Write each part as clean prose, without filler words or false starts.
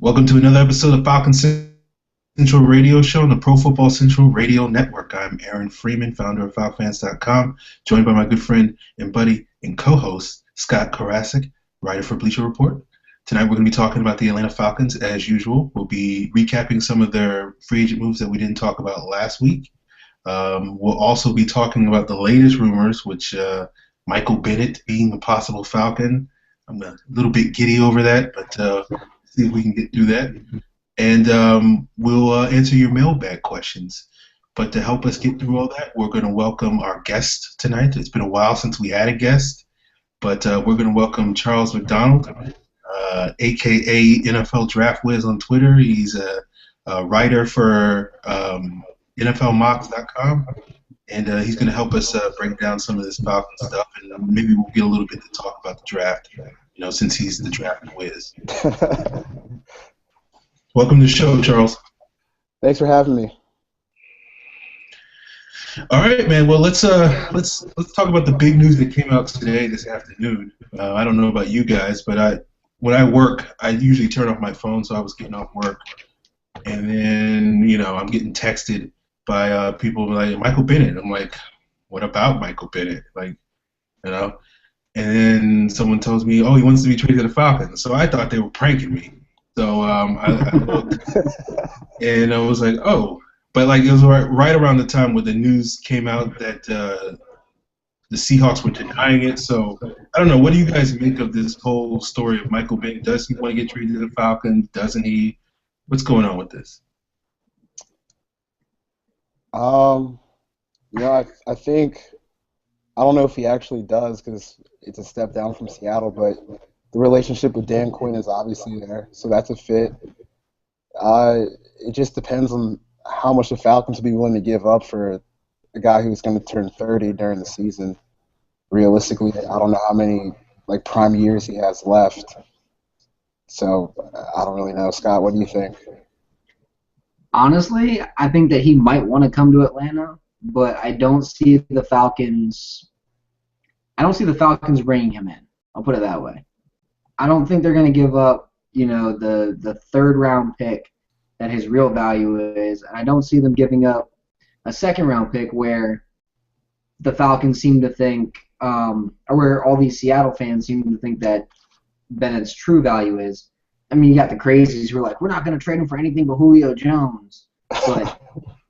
Welcome to another episode of Falcons Central Radio Show on the Pro Football Central Radio Network. I'm Aaron Freeman, founder of FalcFans.com, joined by my good friend and buddy and co-host, Scott Karasik, writer for Bleacher Report. Tonight we're going to be talking about the Atlanta Falcons as usual. We'll be recapping some of their free agent moves that we didn't talk about last week. We'll also be talking about the latest rumors, which Michael Bennett being a possible Falcon. I'm a little bit giddy over that, but see if we can get through that. And we'll answer your mailbag questions. But to help us get through all that, we're going to welcome our guest tonight. It's been a while since we had a guest, but we're going to welcome Charles McDonald, a.k.a. NFL Draft Wiz on Twitter. He's a writer for NFLmocks.com, and he's going to help us break down some of this Falcon stuff, and maybe we'll get a little bit to talk about the draft, since he's the draft whiz. Welcome to the show, Charles. Thanks for having me. All right, man. Well, let's talk about the big news that came out today, this afternoon. I don't know about you guys, but when I work, I usually turn off my phone, so I was getting off work, and then I'm getting texted by people like Michael Bennett. I'm like, what about Michael Bennett? And then someone tells me, oh, he wants to be traded to the Falcons. So I thought they were pranking me. So I looked, and I was like, oh. But it was right around the time when the news came out that the Seahawks were denying it. So I don't know. What do you guys make of this whole story of Michael Bennett? Does he want to get traded to the Falcons? Doesn't he? What's going on with this? I think, I don't know if he actually does because it's a step down from Seattle, but the relationship with Dan Quinn is obviously there, so that's a fit. It just depends on how much the Falcons would be willing to give up for a guy who's going to turn 30 during the season. Realistically, I don't know how many prime years he has left. So I don't really know. Scott, what do you think? Honestly, I think that he might want to come to Atlanta, but I don't see the Falcons bringing him in. I'll put it that way. I don't think they're going to give up, the third round pick that his real value is, and I don't see them giving up a second round pick where the Falcons seem to think, or where all these Seattle fans seem to think that Bennett's true value is. I mean, you got the crazies who are like, we're not going to trade him for anything but Julio Jones. But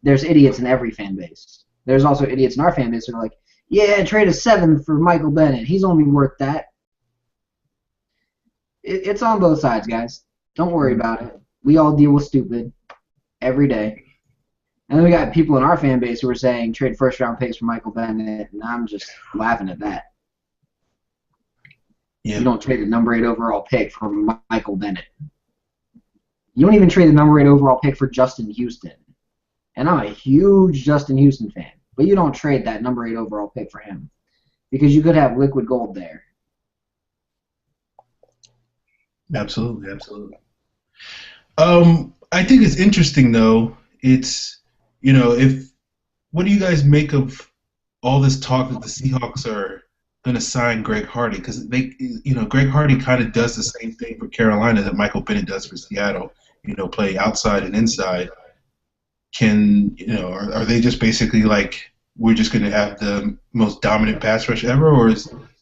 there's idiots in every fan base. There's also idiots in our fan base who are like, yeah, trade a seventh for Michael Bennett. He's only worth that. It's on both sides, guys. Don't worry about it. We all deal with stupid every day. And then we got people in our fan base who are saying trade first-round picks for Michael Bennett, and I'm just laughing at that. Yeah. You don't trade the number 8 overall pick for Michael Bennett. You don't even trade the number 8 overall pick for Justin Houston. And I'm a huge Justin Houston fan. But you don't trade that number 8 overall pick for him. Because you could have liquid gold there. Absolutely. I think it's interesting, though. It's, what do you guys make of all this talk that the Seahawks are going to sign Greg Hardy? Because Greg Hardy kind of does the same thing for Carolina that Michael Bennett does for Seattle. Play outside and inside. Are they just basically we're just going to have the most dominant pass rush ever, or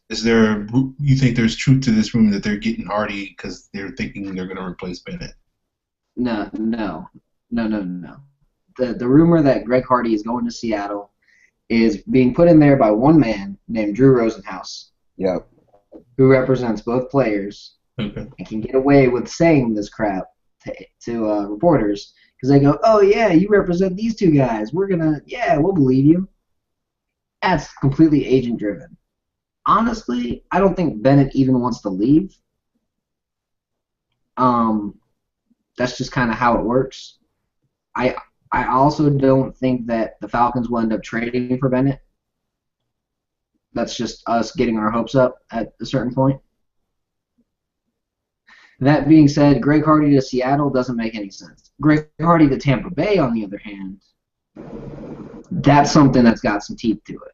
is there, you think there's truth to this rumor that they're getting Hardy because they're thinking they're going to replace Bennett? No. The rumor that Greg Hardy is going to Seattle is being put in there by one man named Drew Rosenhaus. Yep. Who represents both players. Okay. And can get away with saying this crap to reporters because they go, oh, yeah, you represent these two guys. We'll believe you. That's completely agent-driven. Honestly, I don't think Bennett even wants to leave. That's just kind of how it works. I also don't think that the Falcons will end up trading for Bennett. That's just us getting our hopes up at a certain point. That being said, Greg Hardy to Seattle doesn't make any sense. Greg Hardy to Tampa Bay, on the other hand, that's something that's got some teeth to it.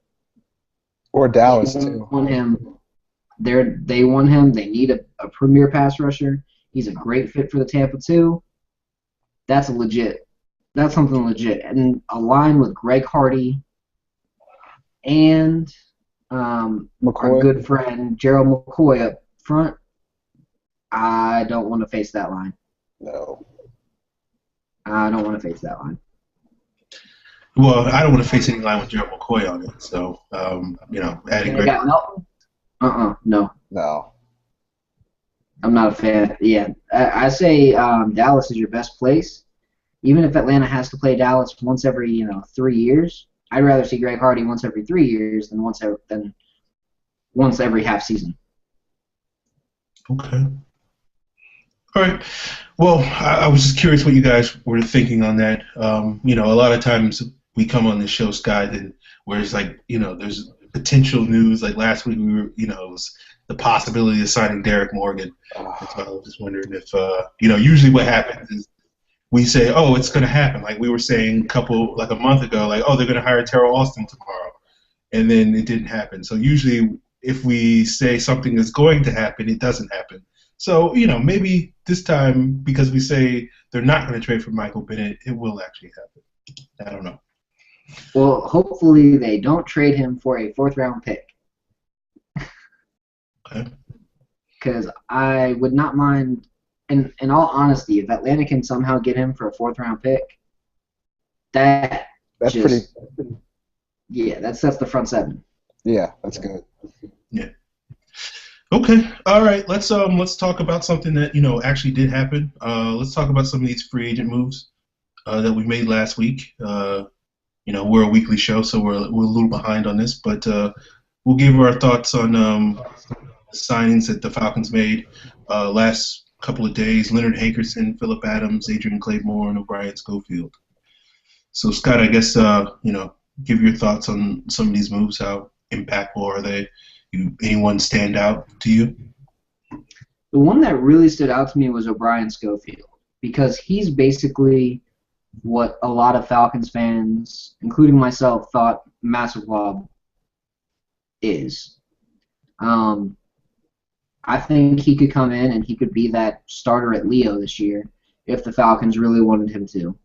Or Dallas, too. They want him. They need a premier pass rusher. He's a great fit for the Tampa 2. That's something legit. And a line with Greg Hardy and our good friend Gerald McCoy up front, I don't want to face that line. No. I don't want to face that line. Well, I don't want to face any line with Gerald McCoy on it. So, adding Greg. Got Melton? No. No. I'm not a fan. Yeah, I say Dallas is your best place. Even if Atlanta has to play Dallas once every 3 years, I'd rather see Greg Hardy once every 3 years than once every half season. Okay. All right. Well, I was just curious what you guys were thinking on that. A lot of times we come on this show, Scott, and where it's like, there's potential news. Like last week, we were, it was the possibility of signing Derek Morgan. So I was just wondering if, usually what happens is we say, oh, it's going to happen. Like we were saying a month ago, like, oh, they're going to hire Terrell Austin tomorrow. And then it didn't happen. So usually if we say something is going to happen, it doesn't happen. So, maybe this time, because we say they're not going to trade for Michael Bennett, it will actually happen. I don't know. Well, hopefully they don't trade him for a 4th-round pick. Okay. Because I would not mind, in all honesty, if Atlanta can somehow get him for a 4th-round pick, that's pretty. Yeah, that sets the front 7. Yeah, that's good. Yeah. Okay. All right. Let's talk about something that actually did happen. Let's talk about some of these free agent moves that we made last week. We're a weekly show, so we're a little behind on this, but we'll give our thoughts on the signings that the Falcons made last couple of days. Leonard Hankerson, Phillip Adams, Adrian Claymore, and O'Brien Schofield. So, Scott, I guess give your thoughts on some of these moves. How impactful are they? Anyone stand out to you? The one that really stood out to me was O'Brien Schofield, because he's basically what a lot of Falcons fans, including myself, thought Massaquoi is. I think he could come in and he could be that starter at Leo this year if the Falcons really wanted him to,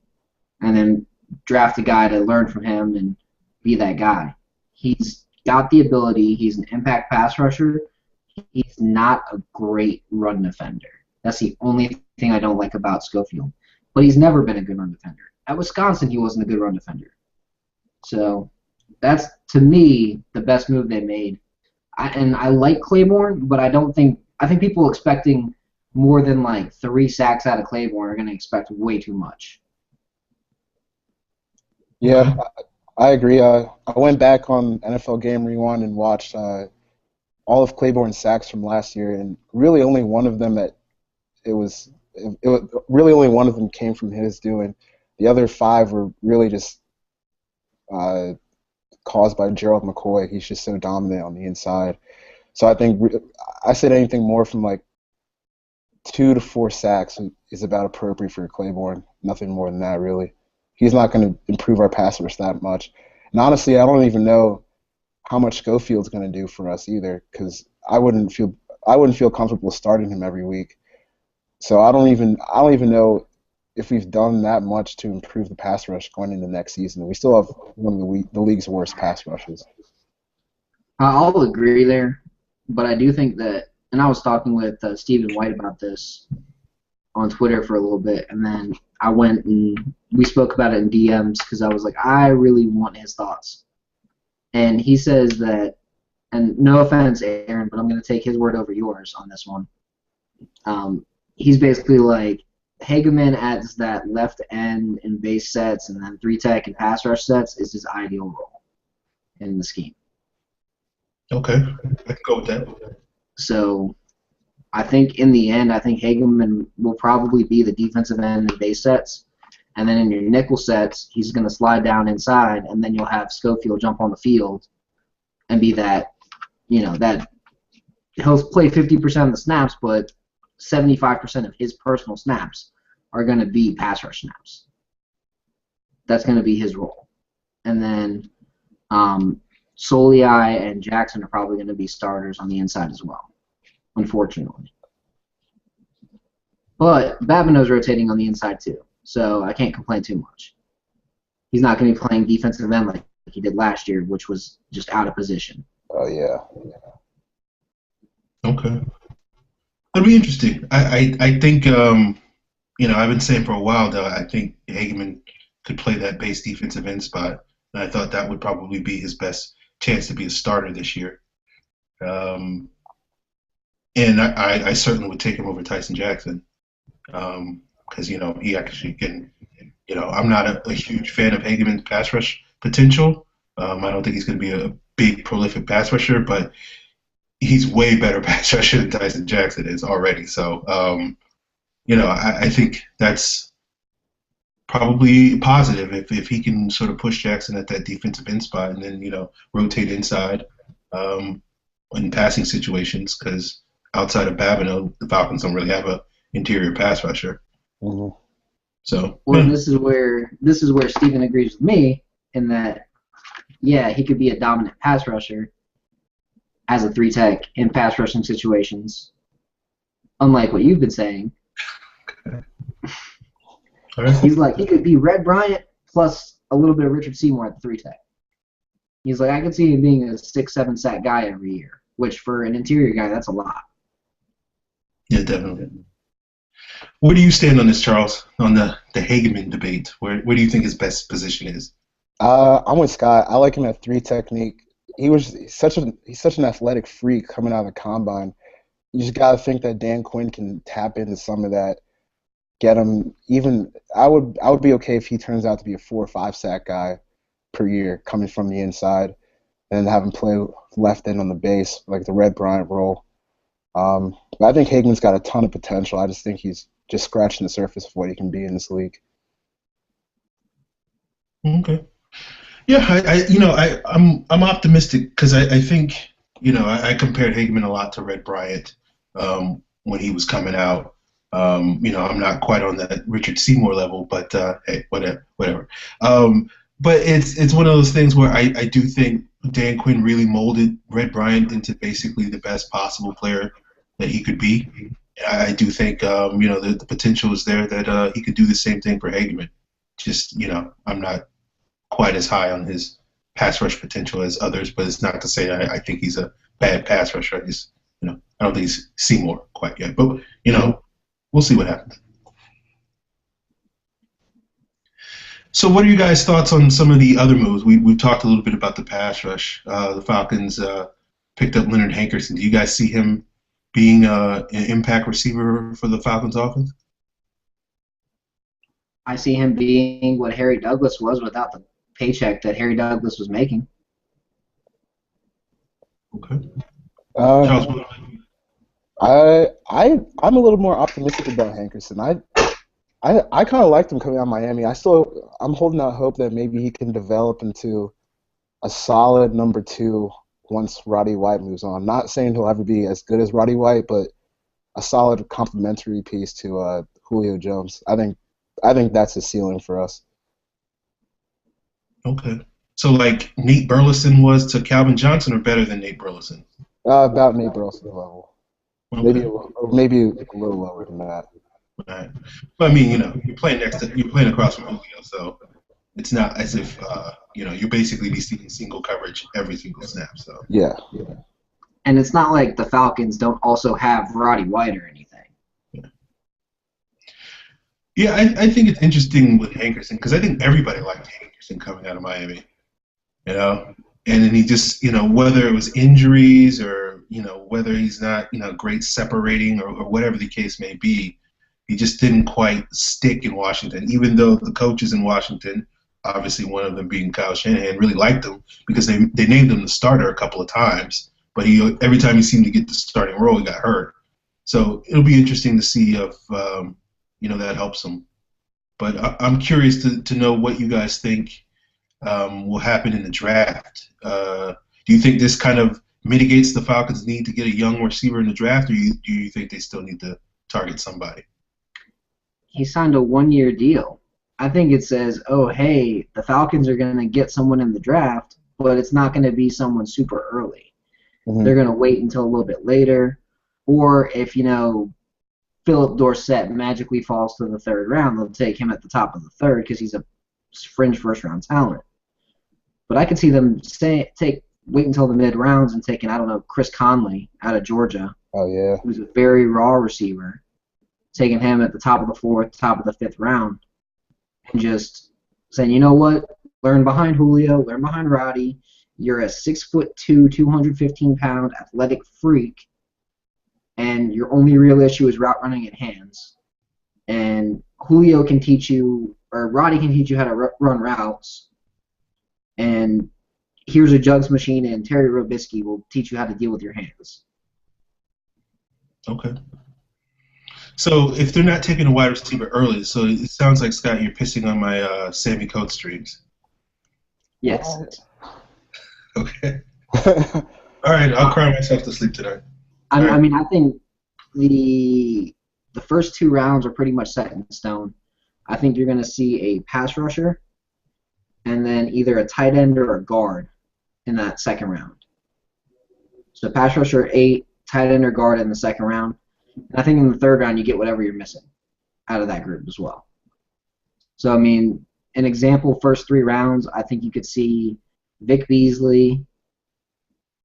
and then draft a guy to learn from him and be that guy. He's got the ability. He's an impact pass rusher. He's not a great run defender. That's the only thing I don't like about Schofield. But he's never been a good run defender. At Wisconsin, he wasn't a good run defender. So that's, to me, the best move they made. I like Claiborne, but I think people expecting more than like 3 sacks out of Claiborne are going to expect way too much. Yeah, I agree. I went back on NFL Game Rewind and watched all of Claiborne's sacks from last year, and really only one of them really only one of them came from his doing. The other 5 were really just caused by Gerald McCoy. He's just so dominant on the inside. So I think I said anything more from like 2 to 4 sacks is about appropriate for Claiborne. Nothing more than that, really. He's not going to improve our pass rush that much. And honestly, I don't even know how much Schofield's going to do for us either, because I wouldn't feel comfortable starting him every week. So I don't even know if we've done that much to improve the pass rush going into next season. We still have one of the league's worst pass rushes. I'll agree there, but I do think that, and I was talking with Stephen White about this on Twitter for a little bit, and then I went and we spoke about it in DMs because I was like, I really want his thoughts. And he says that, and no offense, Aaron, but I'm going to take his word over yours on this one. He's basically like, Hageman adds that left end in base sets and then 3-tech and pass rush sets is his ideal role in the scheme. Okay, I can go with that. So I think in the end, Hageman will probably be the defensive end in base sets. And then in your nickel sets, he's going to slide down inside, and then you'll have Schofield jump on the field and be that, that he'll play 50% of the snaps, but 75% of his personal snaps are going to be pass rush snaps. That's going to be his role. And then Soliai and Jackson are probably going to be starters on the inside as well, unfortunately. But Babineau's rotating on the inside too, so I can't complain too much. He's not going to be playing defensive end like he did last year, which was just out of position. Oh, yeah. Okay. It'll be interesting. I think, I've been saying for a while, though, I think Hageman could play that base defensive end spot. And I thought that would probably be his best chance to be a starter this year. And I certainly would take him over Tyson Jackson. Because, he actually can, I'm not a huge fan of Hageman's pass rush potential. I don't think he's going to be a big, prolific pass rusher, but he's way better pass rusher than Tyson Jackson is already. So, I think that's probably positive if he can sort of push Jackson at that defensive end spot and then, rotate inside in passing situations because outside of Babineau, the Falcons don't really have a interior pass rusher. Mm-hmm. So, this is where Steven agrees with me in that, yeah, he could be a dominant pass rusher as a 3-tech in pass rushing situations, unlike what you've been saying. Okay. All right. He could be Red Bryant plus a little bit of Richard Seymour at the 3-tech. He's like, I could see him being a 6-7 sack guy every year, which for an interior guy, that's a lot. Yeah, definitely. Where do you stand on this, Charles, on the Hageman debate? Where do you think his best position is? I'm with Scott. I like him at 3 technique. He's such an athletic freak coming out of the combine. You just gotta think that Dan Quinn can tap into some of that, get him even. I would be okay if he turns out to be a 4 or 5 sack guy per year coming from the inside, and have him play left end on the base like the Red Bryant role. But I think Hageman's got a ton of potential. I just think he's just scratching the surface of what he can be in this league. Okay. Yeah, I'm optimistic because I think I compared Hageman a lot to Red Bryant when he was coming out. I'm not quite on that Richard Seymour level, but hey, whatever. But it's one of those things where I do think Dan Quinn really molded Red Bryant into basically the best possible player that he could be. I do think the potential is there that he could do the same thing for Hageman. Just I'm not quite as high on his pass rush potential as others, but it's not to say I think he's a bad pass rusher. I just I don't think he's Seymour quite yet. But we'll see what happens. So what are you guys' thoughts on some of the other moves? We've talked a little bit about the pass rush. The Falcons picked up Leonard Hankerson. Do you guys see him being an impact receiver for the Falcons offense? I see him being what Harry Douglas was without the paycheck that Harry Douglas was making. Okay. Charles, I'm a little more optimistic about Hankerson. I kind of liked him coming out of Miami. I'm holding out hope that maybe he can develop into a solid number 2 once Roddy White moves on. Not saying he'll ever be as good as Roddy White, but a solid complementary piece to Julio Jones. I think that's a ceiling for us. Okay. So like Nate Burleson was to Calvin Johnson, or better than Nate Burleson? About Nate Burleson's level. Okay. Maybe a little lower than that. Right. But I mean, you're playing across from Julio, so it's not as if you basically be seeing single coverage every single snap. So yeah. And it's not like the Falcons don't also have Roddy White or anything. Yeah, I think it's interesting with Hankerson because I think everybody liked Hankerson coming out of Miami, and then he just whether it was injuries or whether he's not great separating or whatever the case may be. He just didn't quite stick in Washington, even though the coaches in Washington, obviously one of them being Kyle Shanahan, really liked him because they named him the starter a couple of times. But every time he seemed to get the starting role, he got hurt. So it'll be interesting to see if that helps him. But I'm curious to know what you guys think will happen in the draft. Do you think this kind of mitigates the Falcons' need to get a young receiver in the draft, or do you think they still need to target somebody? He signed a 1-year deal. I think it says, oh, hey, the Falcons are going to get someone in the draft, but it's not going to be someone super early. Mm-hmm. They're going to wait until a little bit later. Or if, Philip Dorsett magically falls to the third round, they'll take him at the top of the third because he's a fringe first-round talent. But I could see them wait until the mid-rounds and taking, I don't know, Chris Conley out of Georgia. Oh, yeah. Who's a very raw receiver, taking him at the top of the fourth, top of the fifth round, and just saying, you know what, learn behind Julio, learn behind Roddy. You're a 6'2", 215-pound athletic freak, and your only real issue is route running and hands. And Julio can teach you, or Roddy can teach you how to run routes. And here's a jugs machine, and Terry Robisky will teach you how to deal with your hands. Okay. So if they're not taking a wide receiver early, so it sounds like, Scott, you're pissing on my Sammy Coates dreams. Yes. Okay. All right, I'll cry myself to sleep tonight. I mean, I think the first 2 rounds are pretty much set in stone. I think you're going to see a pass rusher and then either a tight end or a guard in that second round. So pass rusher 8, tight end or guard in the second round. And I think in the third round you get whatever you're missing out of that group as well. So, I mean, an example, first 3 rounds, I think you could see Vic Beasley.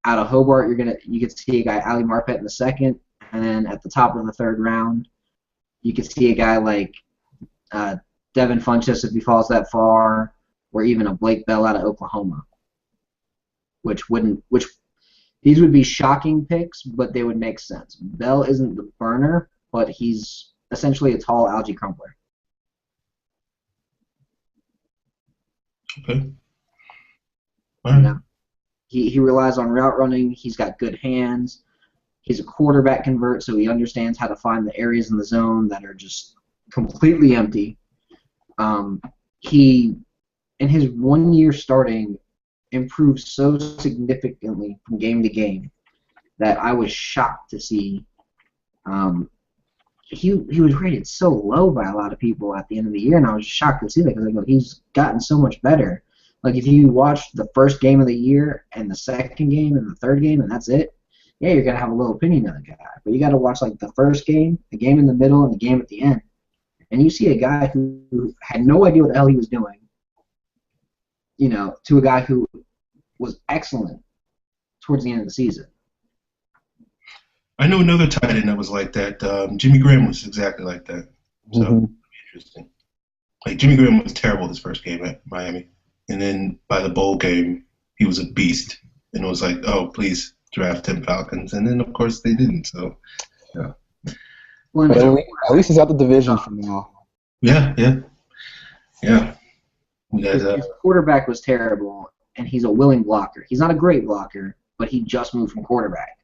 Out of Hobart, you could see a guy, Ali Marpet, in the second. And then at the top of the third round, you could see a guy like Devin Funchess if he falls that far, or even a Blake Bell out of Oklahoma. Which these would be shocking picks, but they would make sense. Bell isn't the burner, but he's essentially a tall algae crumpler. Okay. All right. He relies on route running. He's got good hands. He's a quarterback convert, so he understands how to find the areas in the zone that are just completely empty. He, in his 1 year starting, improved so significantly from game to game that I was shocked to see. He was rated so low by a lot of people at the end of the year, and I was shocked to see that because I go, he's gotten so much better. Like, if you watch the first game of the year and the second game and the third game and that's it, yeah, you're going to have a low opinion of the guy. But you got to watch, like, the first game, the game in the middle, and the game at the end. And you see a guy who had no idea what the hell he was doing, to a guy who was excellent towards the end of the season. I know another tight end that was like that. Jimmy Graham was exactly like that. So, interesting. Like, Jimmy Graham was terrible his first game at Miami. And then by the bowl game, he was a beast. And it was like, oh, please draft 10 Falcons. And then, of course, they didn't. So, yeah. Well, at least he's out the division for now. Yeah. His quarterback was terrible, and he's a willing blocker. He's not a great blocker, but he just moved from quarterback.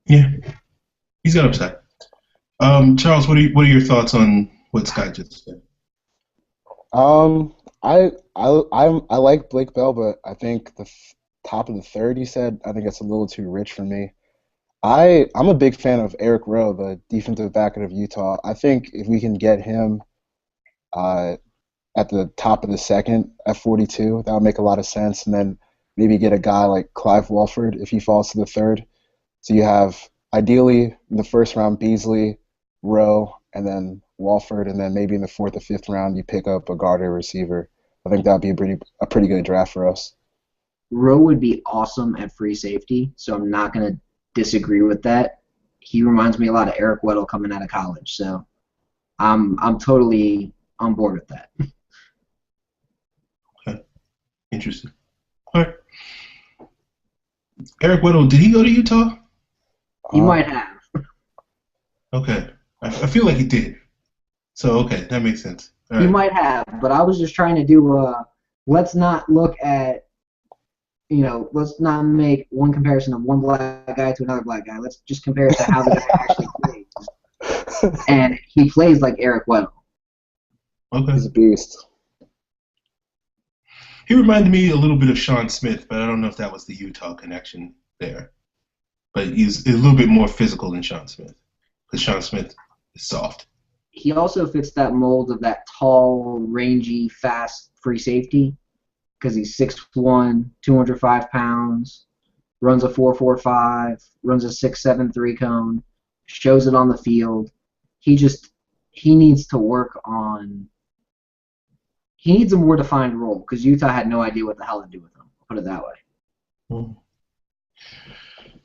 Yeah. He's got upside. Charles, what are your thoughts on what Scott just said? I like Blake Bell, but I think the top of the third, he said, I think it's a little too rich for me. I'm a big fan of Eric Rowe, the defensive back out of Utah. I think if we can get him at the top of the second at 42, that would make a lot of sense. And then maybe get a guy like Clive Walford if he falls to the third. So you have, ideally, in the first round, Beasley, Rowe, and then Walford, and then maybe in the fourth or fifth round you pick up a guard or receiver. I think that would be a pretty good draft for us. Rowe would be awesome at free safety, so I'm not going to disagree with that. He reminds me a lot of Eric Weddle coming out of college, so I'm totally on board with that. Okay. Interesting. All right. Eric Weddle, did he go to Utah? He might have. Okay. I feel like he did. So, okay, that makes sense. All right. He might have, but I was just trying to do let's not look at, let's not make one comparison of one black guy to another black guy. Let's just compare it to how the guy actually plays. And he plays like Eric Weddle. Okay. He's a beast. He reminded me a little bit of Sean Smith, but I don't know if that was the Utah connection there. But he's a little bit more physical than Sean Smith, because Sean Smith is soft. He also fits that mold of that tall, rangy, fast free safety, because he's 6'1", 205 pounds, runs a 4.45, runs a 6.7 3-cone. shows it on the field. He needs to work on. He needs a more defined role because Utah had no idea what the hell to do with him. I'll put it that way.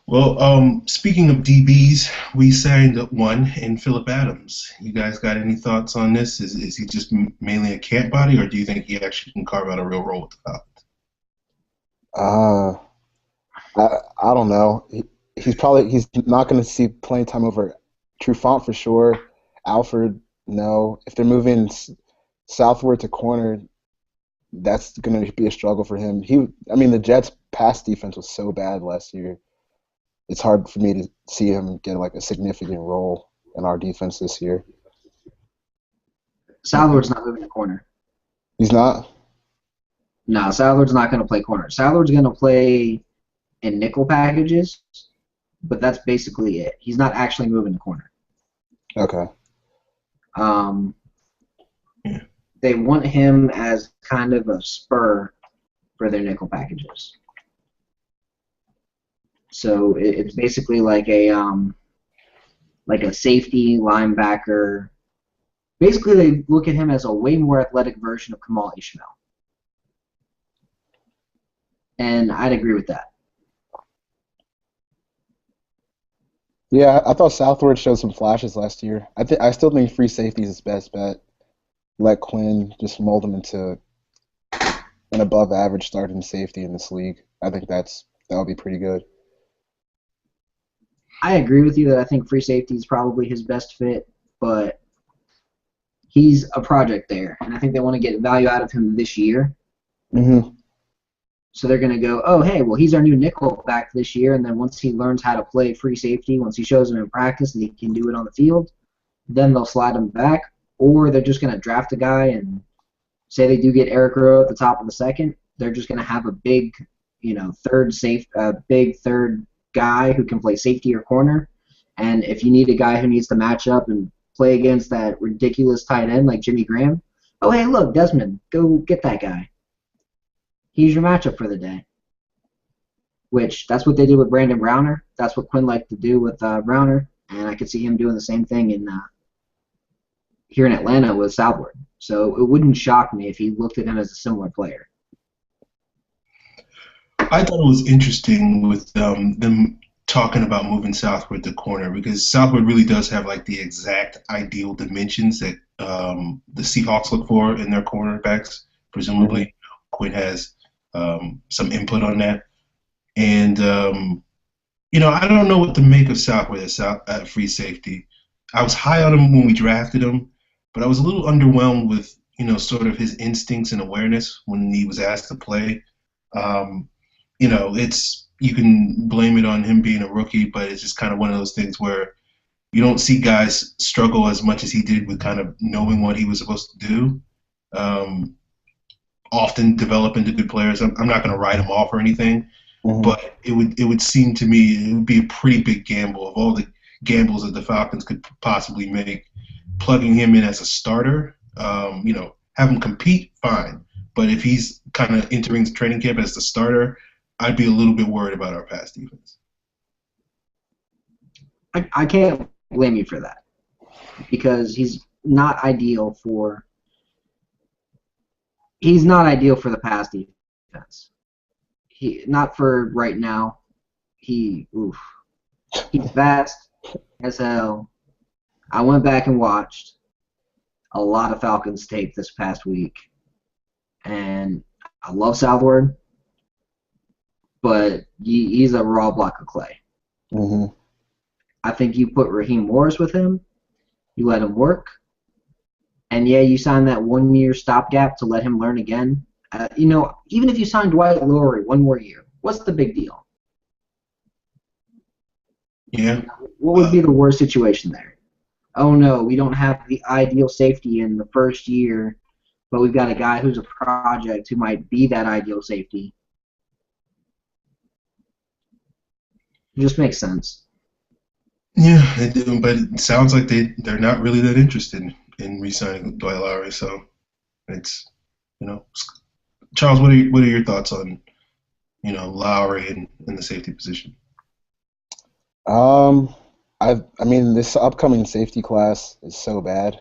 Well, speaking of DBs, we signed one in Phillip Adams. You guys got any thoughts on this? Is he just mainly a camp body, or do you think he actually can carve out a real role with the Falcons? I don't know. He's not going to see playing time over Trufant for sure. Alford, no. If they're moving southward to corner, that's going to be a struggle for him. The Jets' pass defense was so bad last year. It's hard for me to see him get like a significant role in our defense this year. Southward's not moving to corner. He's not? No, Southward's not going to play corner. Southward's going to play in nickel packages, but that's basically it. He's not actually moving to corner. Okay. They want him as kind of a spur for their nickel packages. So it's basically like a safety linebacker. Basically, they look at him as a way more athletic version of Kamal Ishmael. And I'd agree with that. Yeah, I thought Southward showed some flashes last year. I still think free safety is his best bet. Let Quinn just mold him into an above-average starting safety in this league. I think that would be pretty good. I agree with you that I think free safety is probably his best fit, but he's a project there, and I think they want to get value out of him this year. Mm-hmm. So they're going to go, oh, hey, well, he's our new nickel back this year, and then once he learns how to play free safety, once he shows him in practice and he can do it on the field, then they'll slide him back, or they're just going to draft a guy and say they do get Eric Rowe at the top of the second, they're just going to have a big, third guy who can play safety or corner, and if you need a guy who needs to match up and play against that ridiculous tight end like Jimmy Graham, oh, hey, look, Desmond, go get that guy. He's your matchup for the day. Which, that's what they did with Brandon Browner. That's what Quinn liked to do with Browner, and I could see him doing the same thing here in Atlanta with Southward. So it wouldn't shock me if he looked at him as a similar player. I thought it was interesting with them talking about moving Southward to corner, because Southward really does have like the exact ideal dimensions that the Seahawks look for in their cornerbacks. Presumably, Quinn has some input on that. And, I don't know what to make of Southward at free safety. I was high on him when we drafted him, but I was a little underwhelmed with, sort of his instincts and awareness when he was asked to play. You can blame it on him being a rookie, but it's just kind of one of those things where you don't see guys struggle as much as he did with kind of knowing what he was supposed to do. Often develop into good players. I'm not going to write him off or anything, but it would seem to me it would be a pretty big gamble of all the gambles that the Falcons could possibly make. Plugging him in as a starter, have him compete, fine. But if he's kind of entering the training camp as the starter, I'd be a little bit worried about our pass defense. I can't blame you for that, because he's not ideal for the pass defense. Not for right now. He's fast as hell. I went back and watched a lot of Falcons tape this past week, and I love Southward, but he's a raw block of clay. Mm-hmm. I think you put Raheem Morris with him, you let him work, and yeah, you sign that 1 year stopgap to let him learn again. Even if you sign Dwight Lowery 1 more year, what's the big deal? Yeah. What would be the worst situation there? Oh no, we don't have the ideal safety in the first year, but we've got a guy who's a project who might be that ideal safety. It just makes sense. Yeah, but it sounds like they're not really that interested in re-signing Dwight Lowery. So it's, Charles, what are your thoughts on, Lowery and the safety position? I mean, this upcoming safety class is so bad.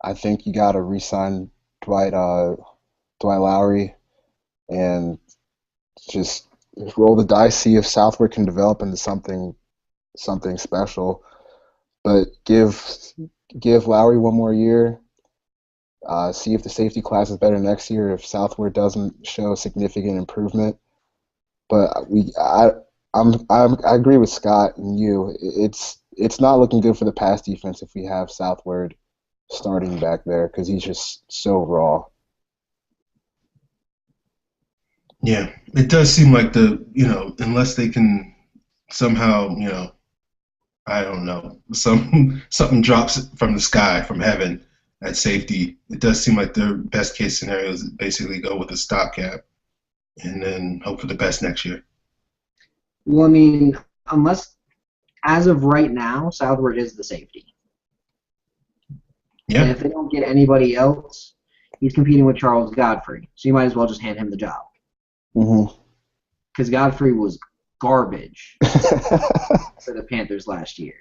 I think you got to re-sign Dwight Lowry and just roll the dice, see if Southward can develop into something special. But give Lowry one more year. See if the safety class is better next year. If Southward doesn't show significant improvement, but I agree with Scott and you. It's not looking good for the pass defense if we have Southward starting back there because he's just so raw. Yeah, it does seem like unless they can somehow, I don't know, something drops from the sky, from heaven at safety, it does seem like their best case scenario is basically go with a stopgap and then hope for the best next year. Well, I mean, unless as of right now, Southward is the safety. Yeah. And if they don't get anybody else, he's competing with Charles Godfrey. So you might as well just hand him the job. Because Godfrey was garbage for the Panthers last year.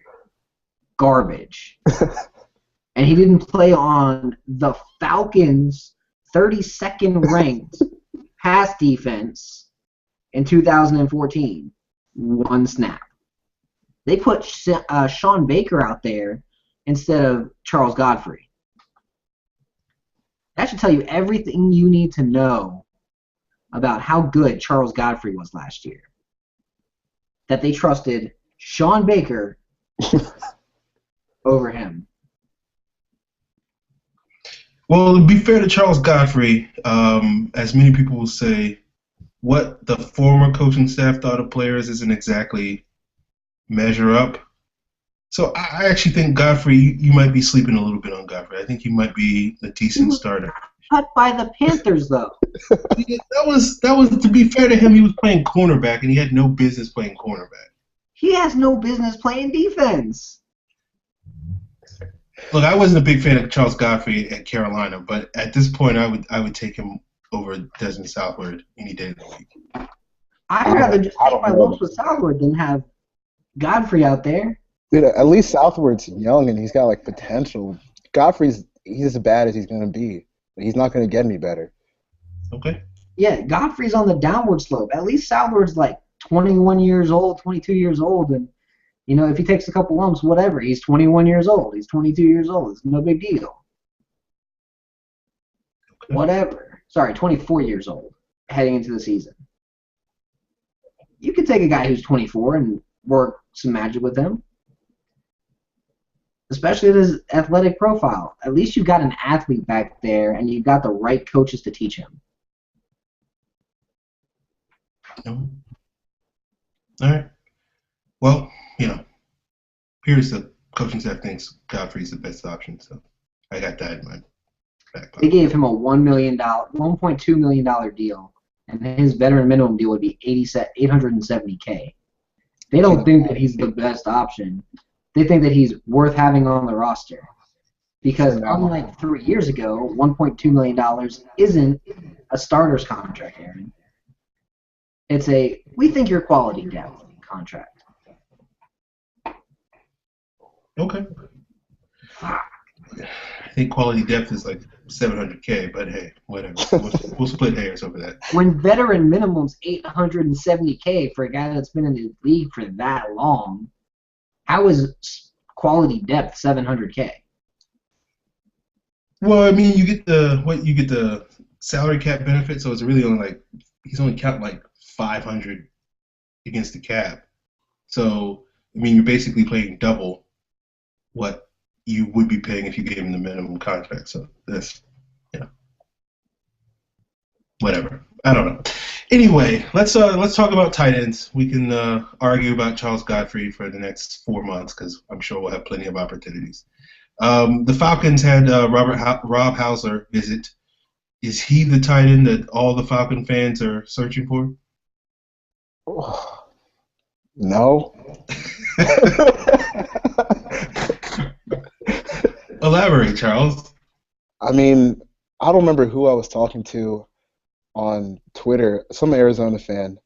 Garbage. And he didn't play on the Falcons' 32nd ranked pass defense in 2014. One snap. They put Sean Baker out there instead of Charles Godfrey. That should tell you everything you need to know about how good Charles Godfrey was last year. That they trusted Sean Baker over him. Well, to be fair to Charles Godfrey, as many people will say, what the former coaching staff thought of players isn't exactly measure up. So I actually think Godfrey, you might be sleeping a little bit on Godfrey. I think he might be a decent starter. Cut by the Panthers, though. That was to be fair to him, he was playing cornerback, and he had no business playing cornerback. He has no business playing defense. Look, I wasn't a big fan of Charles Godfrey at Carolina, but at this point, I would take him over Desmond Southward any day of the week. I'd rather just take my lumps with Southward than have Godfrey out there. Dude, at least Southward's young and he's got like potential. Godfrey's he's as bad as he's gonna be. He's not gonna get any better. Okay. Yeah, Godfrey's on the downward slope. At least Southward's like 21 years old, 22 years old, and if he takes a couple lumps, whatever. He's 21 years old. He's 22 years old. It's no big deal. Okay. Whatever. Sorry, 24 years old heading into the season. You could take a guy who's 24 and work some magic with him. Especially at his athletic profile. At least you've got an athlete back there and you've got the right coaches to teach him. All right. Well, here's the coaching staff thinks Godfrey's the best option, so I got that in my back pocket. They gave him a $1.2 million deal, and his veteran minimum deal would be $870K. They don't think that he's the best option. They think that he's worth having on the roster. Because unlike 3 years ago, $1.2 million isn't a starter's contract, Aaron. It's a, we think you're quality depth contract. Okay. I think quality depth is like $700K, but hey, whatever. We'll split hairs over that. When veteran minimum's $870K for a guy that's been in the league for that long, how is quality depth $700K? Well, I mean, you get the salary cap benefit, so it's really only he's only counting like 500 against the cap. So I mean, you're basically paying double what you would be paying if you gave him the minimum contract. So that's whatever. I don't know. Anyway, let's talk about tight ends. We can argue about Charles Godfrey for the next 4 months because I'm sure we'll have plenty of opportunities. The Falcons had Rob Hauser visit. Is he the tight end that all the Falcon fans are searching for? No. Elaborate, Charles. I mean, I don't remember who I was talking to on Twitter, some Arizona fan.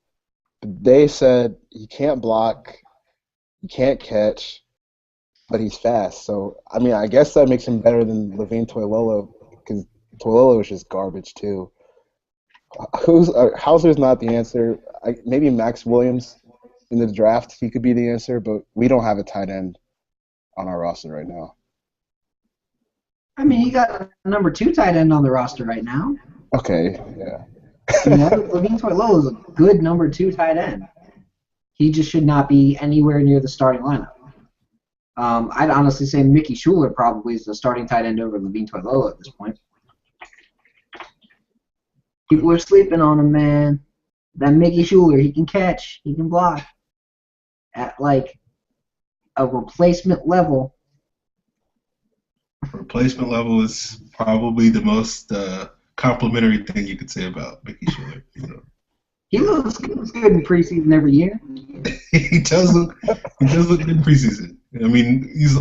They said he can't block, he can't catch, but he's fast. So, I mean, I guess that makes him better than Levine Toilolo, because Toilolo is just garbage, too. Hauser's not the answer. Maybe Max Williams in the draft, he could be the answer, but we don't have a tight end on our roster right now. I mean, you got a number 2 tight end on the roster right now. Okay, yeah. Levine Toilolo is a good number 2 tight end. He just should not be anywhere near the starting lineup. I'd honestly say Mickey Schuler probably is the starting tight end over Levine Toilolo at this point. People are sleeping on him, man. That Mickey Schuler, he can catch, he can block at like a replacement level. Replacement level is probably the most complimentary thing you could say about Mickey Schuler. He looks good in preseason every year. He does look good in preseason. I mean, he's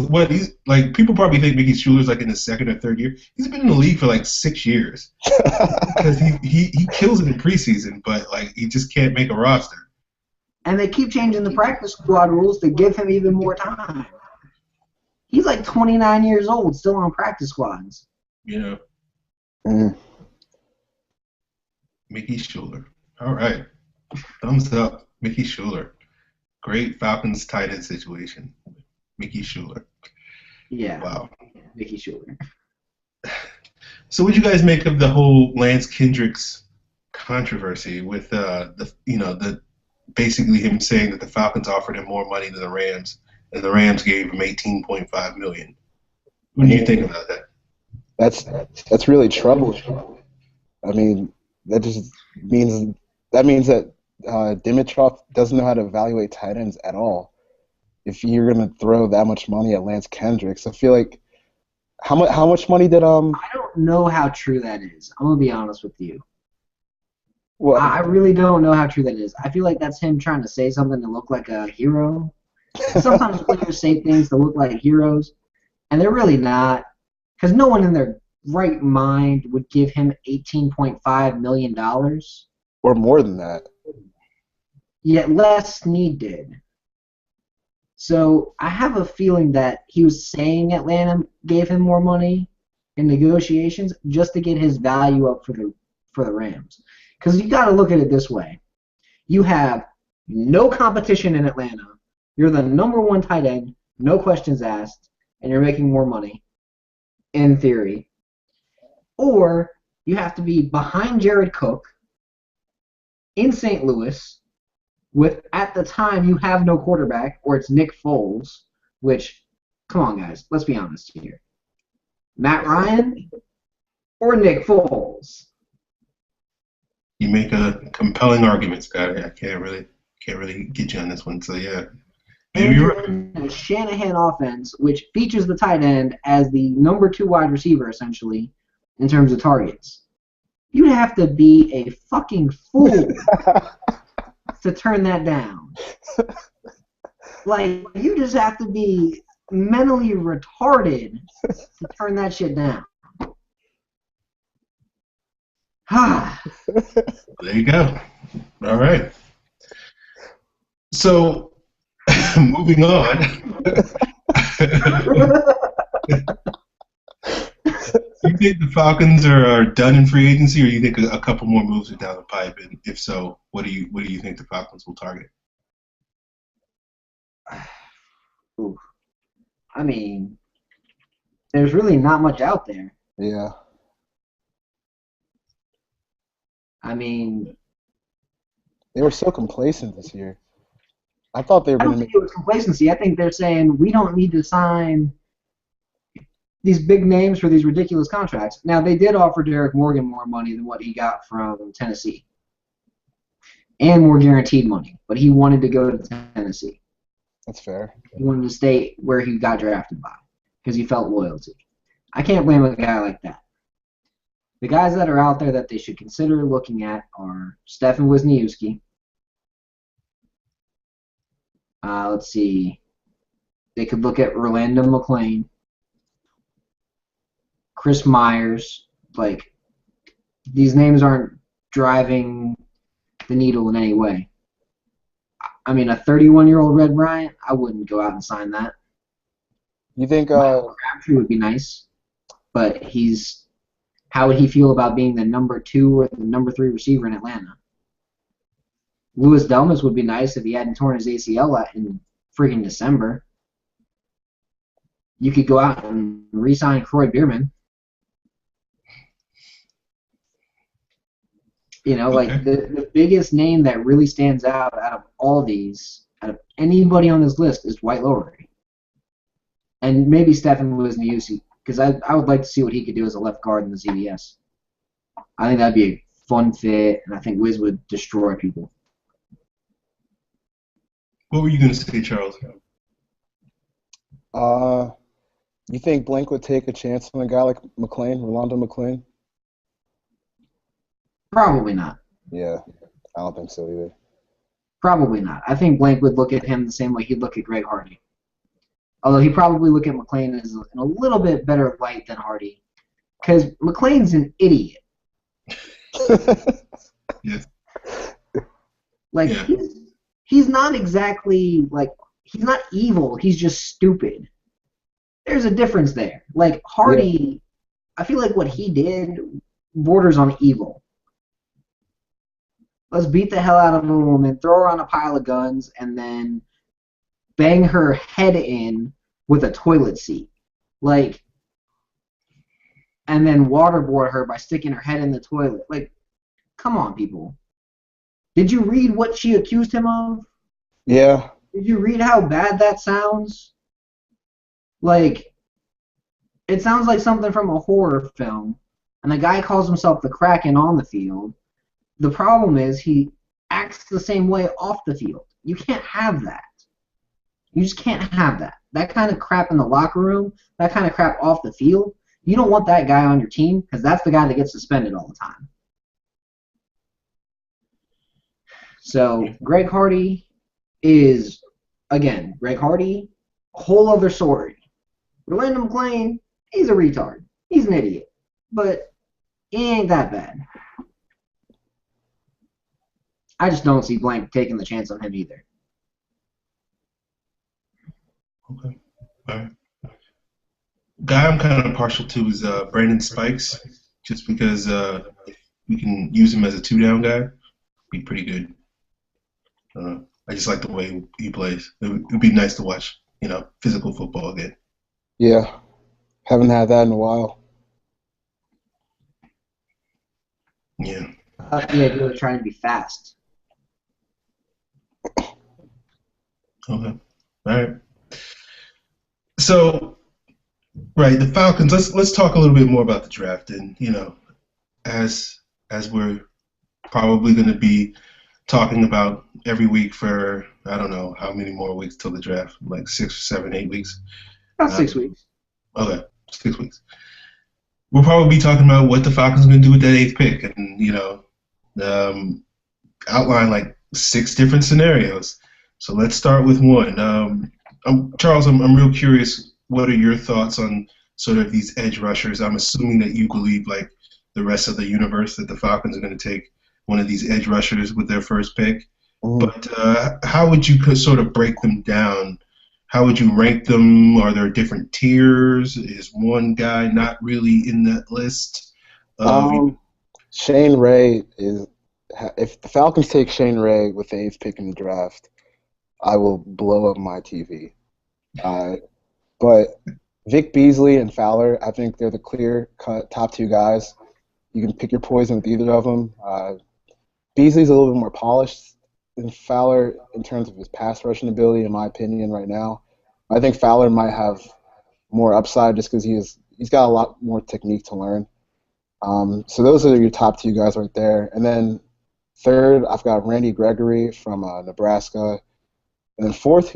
like people probably think Mickey Schuler's like in his 2nd or 3rd year. He's been in the league for like 6 years because he kills it in preseason, but like he just can't make a roster. And they keep changing the practice squad rules to give him even more time. He's like 29 years old, still on practice squads. Yeah. Mm. Mickey Schuler. All right. Thumbs up. Mickey Schuler. Great Falcons tight end situation. Mickey Schuler. Yeah. Wow. Mickey Schuler. So what do you guys make of the whole Lance Kendricks controversy with basically him saying that the Falcons offered him more money than the Rams and the Rams gave him $18.5 million. What do you think about that? That's really troubling. I mean, that means that Dimitroff doesn't know how to evaluate tight ends at all. If you're gonna throw that much money at Lance Kendricks, I feel like how much money did I don't know how true that is. I'm gonna be honest with you. Well, I really don't know how true that is. I feel like that's him trying to say something to look like a hero. Sometimes players say things to look like heroes, and they're really not, because no one in their right mind would give him $18.5 million. or more than that. Yet Les Snead did. So I have a feeling that he was saying Atlanta gave him more money in negotiations just to get his value up for the Rams. Because you got to look at it this way. You have no competition in Atlanta. You're the number 1 tight end, no questions asked, and you're making more money, in theory. Or you have to be behind Jared Cook in St. Louis with, at the time, you have no quarterback, or it's Nick Foles, which, come on, guys, let's be honest here. Matt Ryan or Nick Foles? You make a compelling argument, Scott. I can't really get you on this one. So yeah, maybe you're right. A Shanahan offense, which features the tight end as the number 2 wide receiver, essentially, in terms of targets. You'd have to be a fucking fool to turn that down. Like, you just have to be mentally retarded to turn that shit down. There you go. All right. So, moving on. Do you think the Falcons are done in free agency, or do you think a couple more moves are down the pipe? And if so, what do you think the Falcons will target? I mean, there's really not much out there. Yeah. I mean, They were so complacent this year. I thought they were I going don't to think it was complacency. I think they're saying we don't need to sign these big names for these ridiculous contracts. Now, they did offer Derek Morgan more money than what he got from Tennessee, and more guaranteed money, but he wanted to go to Tennessee. That's fair. He wanted to stay where he got drafted by because he felt loyalty. I can't blame a guy like that. The guys that are out there that they should consider looking at are Stefan Wisniewski. Let's see. They could look at Orlando McClain, Chris Myers. Like, these names aren't driving the needle in any way. I mean, a 31-year-old Red Bryant, I wouldn't go out and sign that. You think? Michael Crabtree would be nice, but how would he feel about being the number 2 or the number 3 receiver in Atlanta? Louis Delmas would be nice if he hadn't torn his ACL in freaking December. You could go out and re-sign Croy Bierman. You know, Okay. like the biggest name that really stands out of all these, out of anybody on this list, is Dwight Lowery. And maybe Stephen Wisniewski, because I would like to see what he could do as a left guard in the CBS. I think that'd be a fun fit, and I think Wiz would destroy people. What were you going to say, Charles? You think Blank would take a chance on a guy like Rolando McClain? Probably not. Yeah, I don't think so either. Probably not. I think Blank would look at him the same way he'd look at Greg Hardy. Although he'd probably look at McClain as in a little bit better light than Hardy. Because McClain's an idiot. Yes. Like, Yeah. he's not exactly, like, he's not evil. He's just stupid. There's a difference there. Like, Hardy, I feel like what he did borders on evil. Let's beat the hell out of a woman, throw her on a pile of guns, and then bang her head in with a toilet seat. Like, and then waterboard her by sticking her head in the toilet. Like, come on, people. Did you read what she accused him of? Yeah. Did you read how bad that sounds? Like, it sounds like something from a horror film, and the guy calls himself the Kraken on the field. The problem is he acts the same way off the field. You can't have that. You just can't have that. That kind of crap in the locker room, that kind of crap off the field, you don't want that guy on your team because that's the guy that gets suspended all the time. So Greg Hardy is, again, Greg Hardy, whole other story. Rolando McClain, he's a retard. He's an idiot. But he ain't that bad. I just don't see Blank taking the chance on him either. Okay. All right. Guy I'm kind of partial to is Brandon Spikes, just because if we can use him as a two-down guy, be pretty good. I just like the way he plays. It would be nice to watch, physical football again. Yeah. Haven't had that in a while. Yeah. I the idea of trying to be fast. Okay. All right. So, right, the Falcons. Let's talk a little bit more about the draft, and as we're probably going to be talking about every week for I don't know how many more weeks till the draft, like 6 or 7, 8 weeks. About 6 weeks. Okay, 6 weeks. We'll probably be talking about what the Falcons are going to do with that 8th pick, and outline like 6 different scenarios. So let's start with one. Charles, I'm real curious. What are your thoughts on sort of these edge rushers? I'm assuming that you believe, like the rest of the universe, that the Falcons are going to take one of these edge rushers with their first pick. But how would you sort of break them down? How would you rank them? Are there different tiers? Is one guy not really in that list? Shane Ray is. If the Falcons take Shane Ray with the 8th pick in the draft, I will blow up my TV. But Vic Beasley and Fowler, I think they're the clear-cut top 2 guys. You can pick your poison with either of them. Beasley's a little bit more polished than Fowler in terms of his pass rushing ability, in my opinion, right now. I think Fowler might have more upside just because he's got a lot more technique to learn. So those are your top 2 guys right there. And then 3rd, I've got Randy Gregory from Nebraska. And then 4th,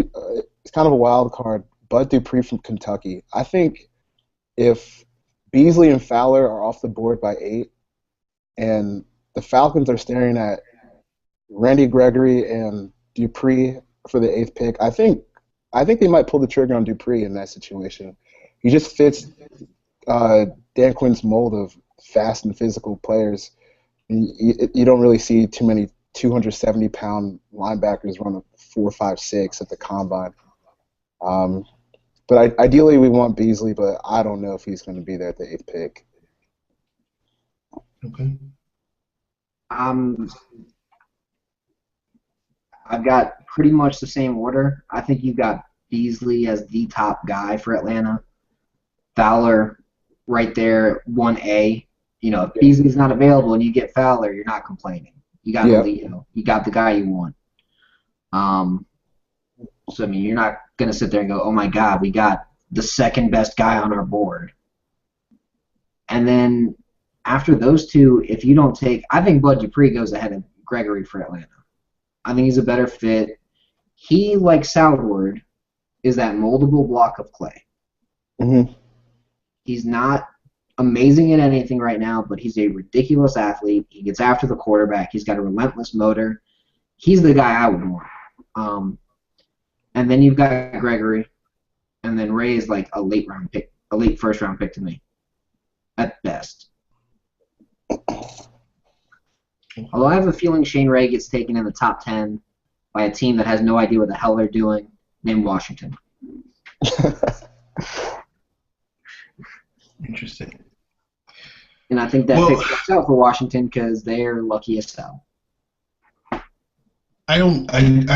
it's kind of a wild card, Bud Dupree from Kentucky. I think if Beasley and Fowler are off the board by 8 and the Falcons are staring at Randy Gregory and Dupree for the 8th pick, I think they might pull the trigger on Dupree in that situation. He just fits Dan Quinn's mold of fast and physical players. You don't really see too many 270-pound linebackers run a 4.56 at the combine. But ideally, we want Beasley, but I don't know if he's going to be there at the 8th pick. Okay. I've got pretty much the same order. I think you've got Beasley as the top guy for Atlanta. Fowler right there, 1A. You know, if Beasley's not available and you get Fowler, you're not complaining. You got you got the guy you want. So I mean, you're not gonna sit there and go, "Oh my God, we got the second best guy on our board." And then after those two, if you don't take, I think Bud Dupree goes ahead of Gregory for Atlanta. I think he's a better fit. He, like Sourward, is that moldable block of clay. Mm-hmm. He's not amazing at anything right now, but he's a ridiculous athlete. He gets after the quarterback. He's got a relentless motor. He's the guy I would want. And then you've got Gregory, and then Ray is like a late first round pick to me, at best. Although I have a feeling Shane Ray gets taken in the top 10 by a team that has no idea what the hell they're doing, named Washington. Interesting. And I think that pick works out for Washington because they're lucky as hell. I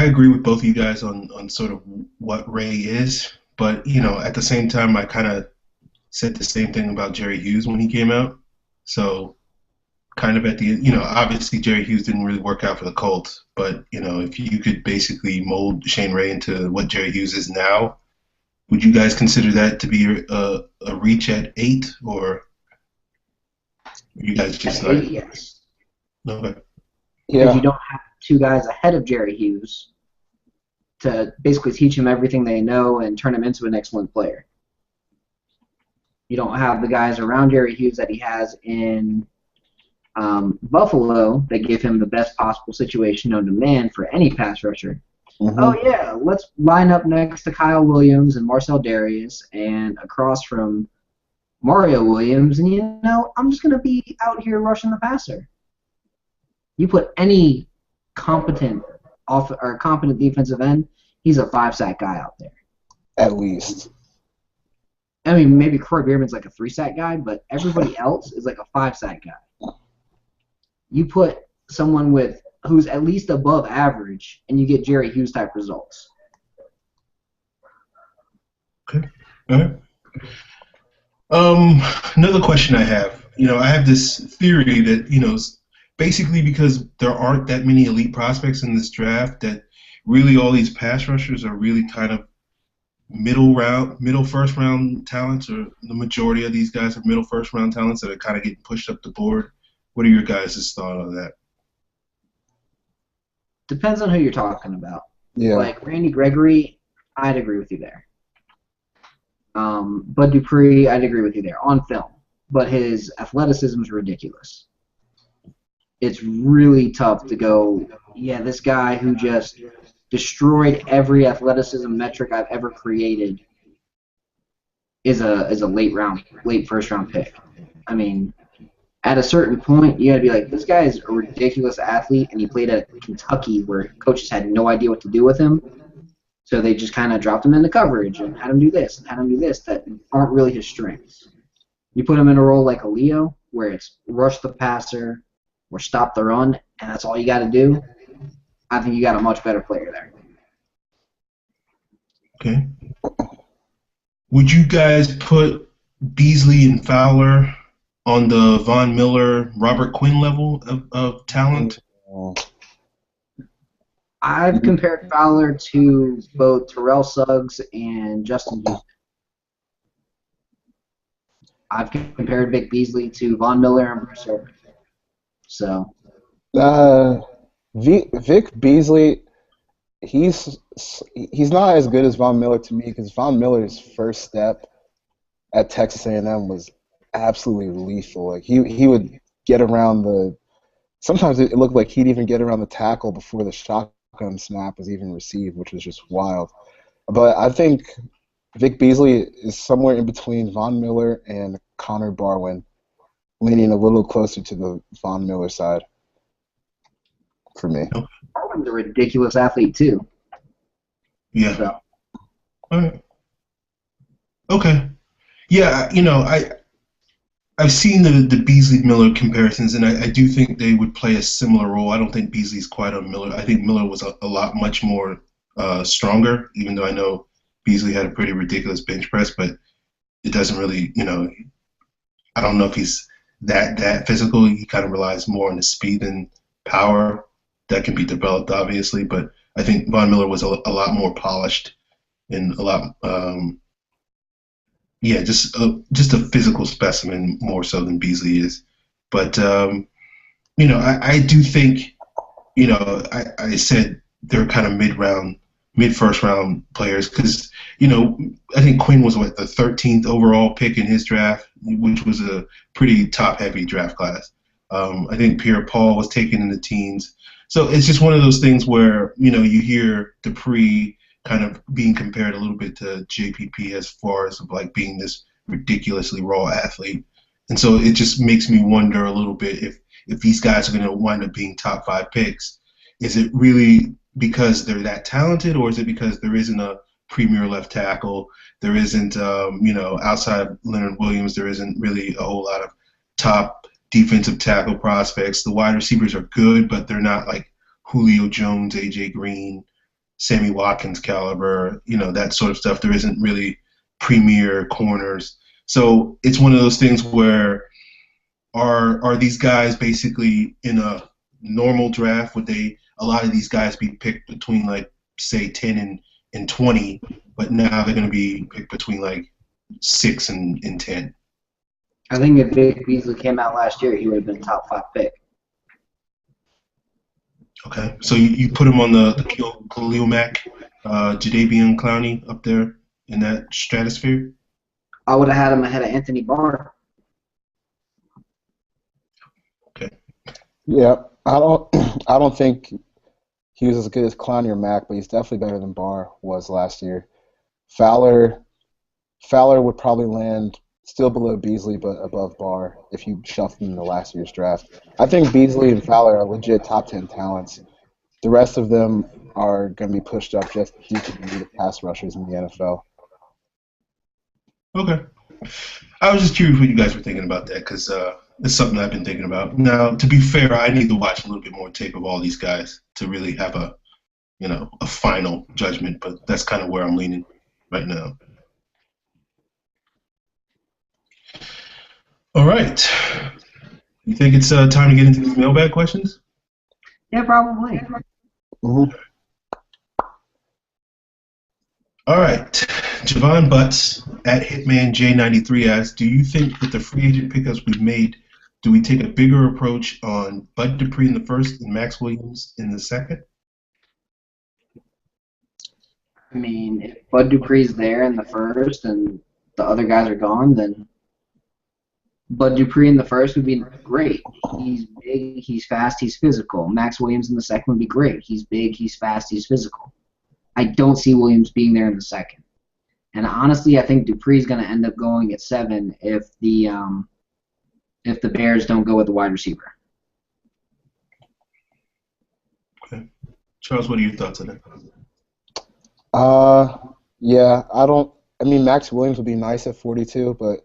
agree with both of you guys on sort of what Ray is, but you know, at the same time, I kind of said the same thing about Jerry Hughes when he came out. So, kind of at the, you know, obviously Jerry Hughes didn't really work out for the Colts, but you know, if you could basically mold Shane Ray into what Jerry Hughes is now, would you guys consider that to be a reach at 8, or you guys just at 8, yes. Okay. Yeah. Because you don't have two guys ahead of Jerry Hughes to basically teach him everything they know and turn him into an excellent player. You don't have the guys around Jerry Hughes that he has in Buffalo that give him the best possible situation known to man for any pass rusher. Mm-hmm. Oh, yeah, let's line up next to Kyle Williams and Marcel Darius and across from Mario Williams, and, you know, I'm just going to be out here rushing the passer. You put any competent defensive end, he's a 5-sack guy out there. At least. I mean, maybe Corey Bierman's like a 3-sack guy, but everybody else is like a 5-sack guy. You put someone who's at least above average, and you get Jerry Hughes type results. Okay. All right. Another question I have. You know, I have this theory that, you know, basically because there aren't that many elite prospects in this draft, that really all these pass rushers are really kind of middle first round talents, or the majority of these guys are middle first round talents that are kind of getting pushed up the board. What are your guys' thoughts on that? Depends on who you're talking about. Yeah. Like Randy Gregory, I'd agree with you there. Bud Dupree, I'd agree with you there on film, but his athleticism is ridiculous. It's really tough to go, yeah, this guy who just destroyed every athleticism metric I've ever created is a late first round pick. I mean, at a certain point, you got to be like, this guy is a ridiculous athlete, and he played at Kentucky where coaches had no idea what to do with him. So they just kind of dropped him into coverage and had him do this and had him do this that aren't really his strengths. You put him in a role like a Leo, where it's rush the passer or stop the run, and that's all you got to do. I think you got a much better player there. Okay. Would you guys put Beasley and Fowler on the Von Miller, Robert Quinn level of talent? I've compared Fowler to both Terrell Suggs and Justin Houston. I've compared Vic Beasley to Von Miller and Bruce Irvin. So. Vic Beasley, he's not as good as Von Miller to me, because Von Miller's first step at Texas A&M was absolutely lethal. Like he would get around the. Sometimes it looked like he'd even get around the tackle before the shotgun snap was even received, which was just wild. But I think Vic Beasley is somewhere in between Von Miller and Connor Barwin, leaning a little closer to the Von Miller side for me. Barwin's a ridiculous athlete too. Yeah. So. All right. Okay. Yeah, I've seen the Beasley Miller comparisons, and I do think they would play a similar role. I don't think Beasley's quite on Miller. I think Miller was a lot much more stronger, even though I know Beasley had a pretty ridiculous bench press, but it doesn't really, I don't know if he's that physical. He kind of relies more on the speed and power that can be developed, obviously. But I think Von Miller was a lot more polished and a lot, yeah, just a physical specimen more so than Beasley is. But I do think, I said they're kind of mid first round players because I think Quinn was the 13th overall pick in his draft, which was a pretty top heavy draft class. I think Pierre Paul was taken in the teens, so it's just one of those things where you hear Dupree kind of being compared a little bit to JPP as far as like being this ridiculously raw athlete, and so it just makes me wonder a little bit if these guys are going to wind up being top 5 picks. Is it really because they're that talented, or is it because there isn't a premier left tackle? There isn't, outside of Leonard Williams, there isn't really a whole lot of top defensive tackle prospects. The wide receivers are good, but they're not like Julio Jones, AJ Green, Sammy Watkins caliber, that sort of stuff. There isn't really premier corners. So it's one of those things where are these guys basically in a normal draft? Would a lot of these guys be picked between like say 10 and 20, but now they're going to be picked between like 6 and 10? I think if Vic Beasley came out last year, he would have been top 5 pick. Okay, so you put him on the Khalil Mack, Jadeveon Clowney up there in that stratosphere? I would have had him ahead of Anthony Barr. Okay. Yeah, I don't think he was as good as Clowney or Mack, but he's definitely better than Barr was last year. Fowler would probably land still below Beasley, but above Barr if you shuffled him in the last year's draft. I think Beasley and Fowler are legit top 10 talents. The rest of them are going to be pushed up just due to the need of pass rushers in the NFL. Okay. I was just curious what you guys were thinking about that because it's something I've been thinking about. Now, to be fair, I need to watch a little bit more tape of all these guys to really have a final judgment, but that's kind of where I'm leaning right now. All right. You think it's time to get into these mailbag questions? Yeah, probably. Mm-hmm. All right. Javon Butts at HitmanJ93 asks, do you think with the free agent pickups we've made, do we take a bigger approach on Bud Dupree in the first and Max Williams in the second? I mean, if Bud Dupree's there in the first and the other guys are gone, then Bud Dupree in the first would be great. He's big, he's fast, he's physical. Max Williams in the second would be great. He's big, he's fast, he's physical. I don't see Williams being there in the second. And honestly, I think Dupree's going to end up going at 7 if the Bears don't go with the wide receiver. Okay. Charles, what are your thoughts on that? Yeah, I mean, Max Williams would be nice at 42, but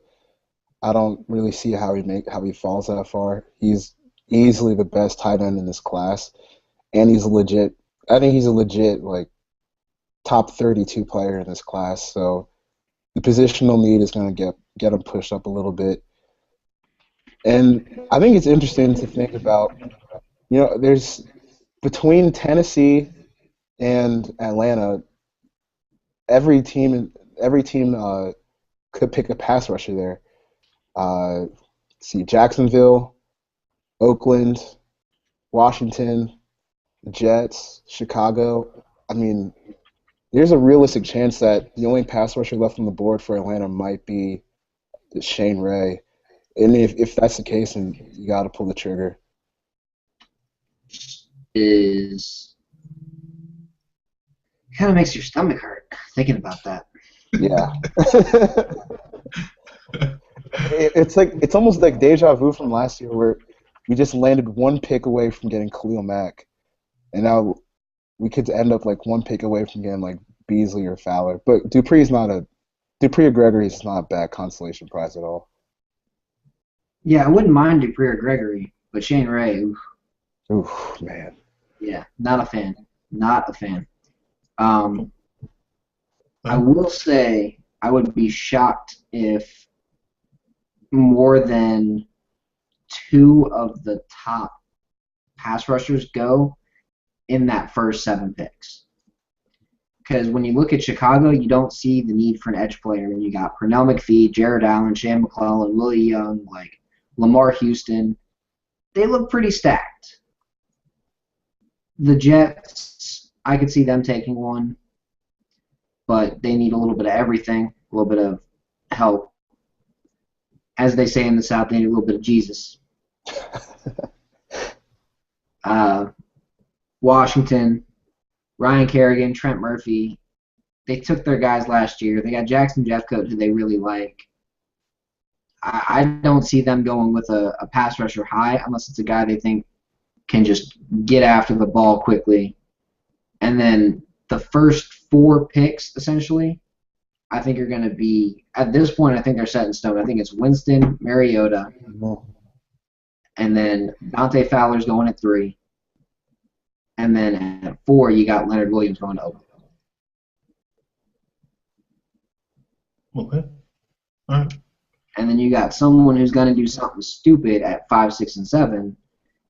I don't really see how he falls that far. He's easily the best tight end in this class, and he's legit. I think he's a legit like top 32 player in this class. So the positional need is going to get him pushed up a little bit. And I think it's interesting to think about. There's between Tennessee and Atlanta, every team could pick a pass rusher there. See Jacksonville, Oakland, Washington, Jets, Chicago. I mean, there's a realistic chance that the only pass rusher left on the board for Atlanta might be Shane Ray. And if that's the case, then you got to pull the trigger. Kind of makes your stomach hurt thinking about that. Yeah. It's almost like deja vu from last year where we just landed one pick away from getting Khalil Mack, and now we could end up like one pick away from getting like Beasley or Fowler. But Dupree's not Dupree or Gregory's not a bad consolation prize at all. Yeah, I wouldn't mind Dupree or Gregory, but Shane Ray, oof. Oof, man. Yeah, not a fan. Not a fan. I will say I would be shocked if more than 2 of the top pass rushers go in that first 7 picks. Because when you look at Chicago, you don't see the need for an edge player. And you got Pernell McPhee, Jared Allen, Shane McClellan, Willie Young, like Lamar Houston. They look pretty stacked. The Jets, I could see them taking one, but they need a little bit of everything, a little bit of help. As they say in the South, they need a little bit of Jesus. Washington, Ryan Kerrigan, Trent Murphy, they took their guys last year. They got Jackson Jeffcoat, who they really like. I don't see them going with a pass rusher high unless it's a guy they think can just get after the ball quickly. And then the first 4 picks, essentially, I think are going to be, at this point, I think they're set in stone. I think it's Winston, Mariota, and then Dante Fowler's going at 3. And then at 4, you got Leonard Williams going to Oakland. Okay. All right. And then you got someone who's going to do something stupid at 5, 6, and 7,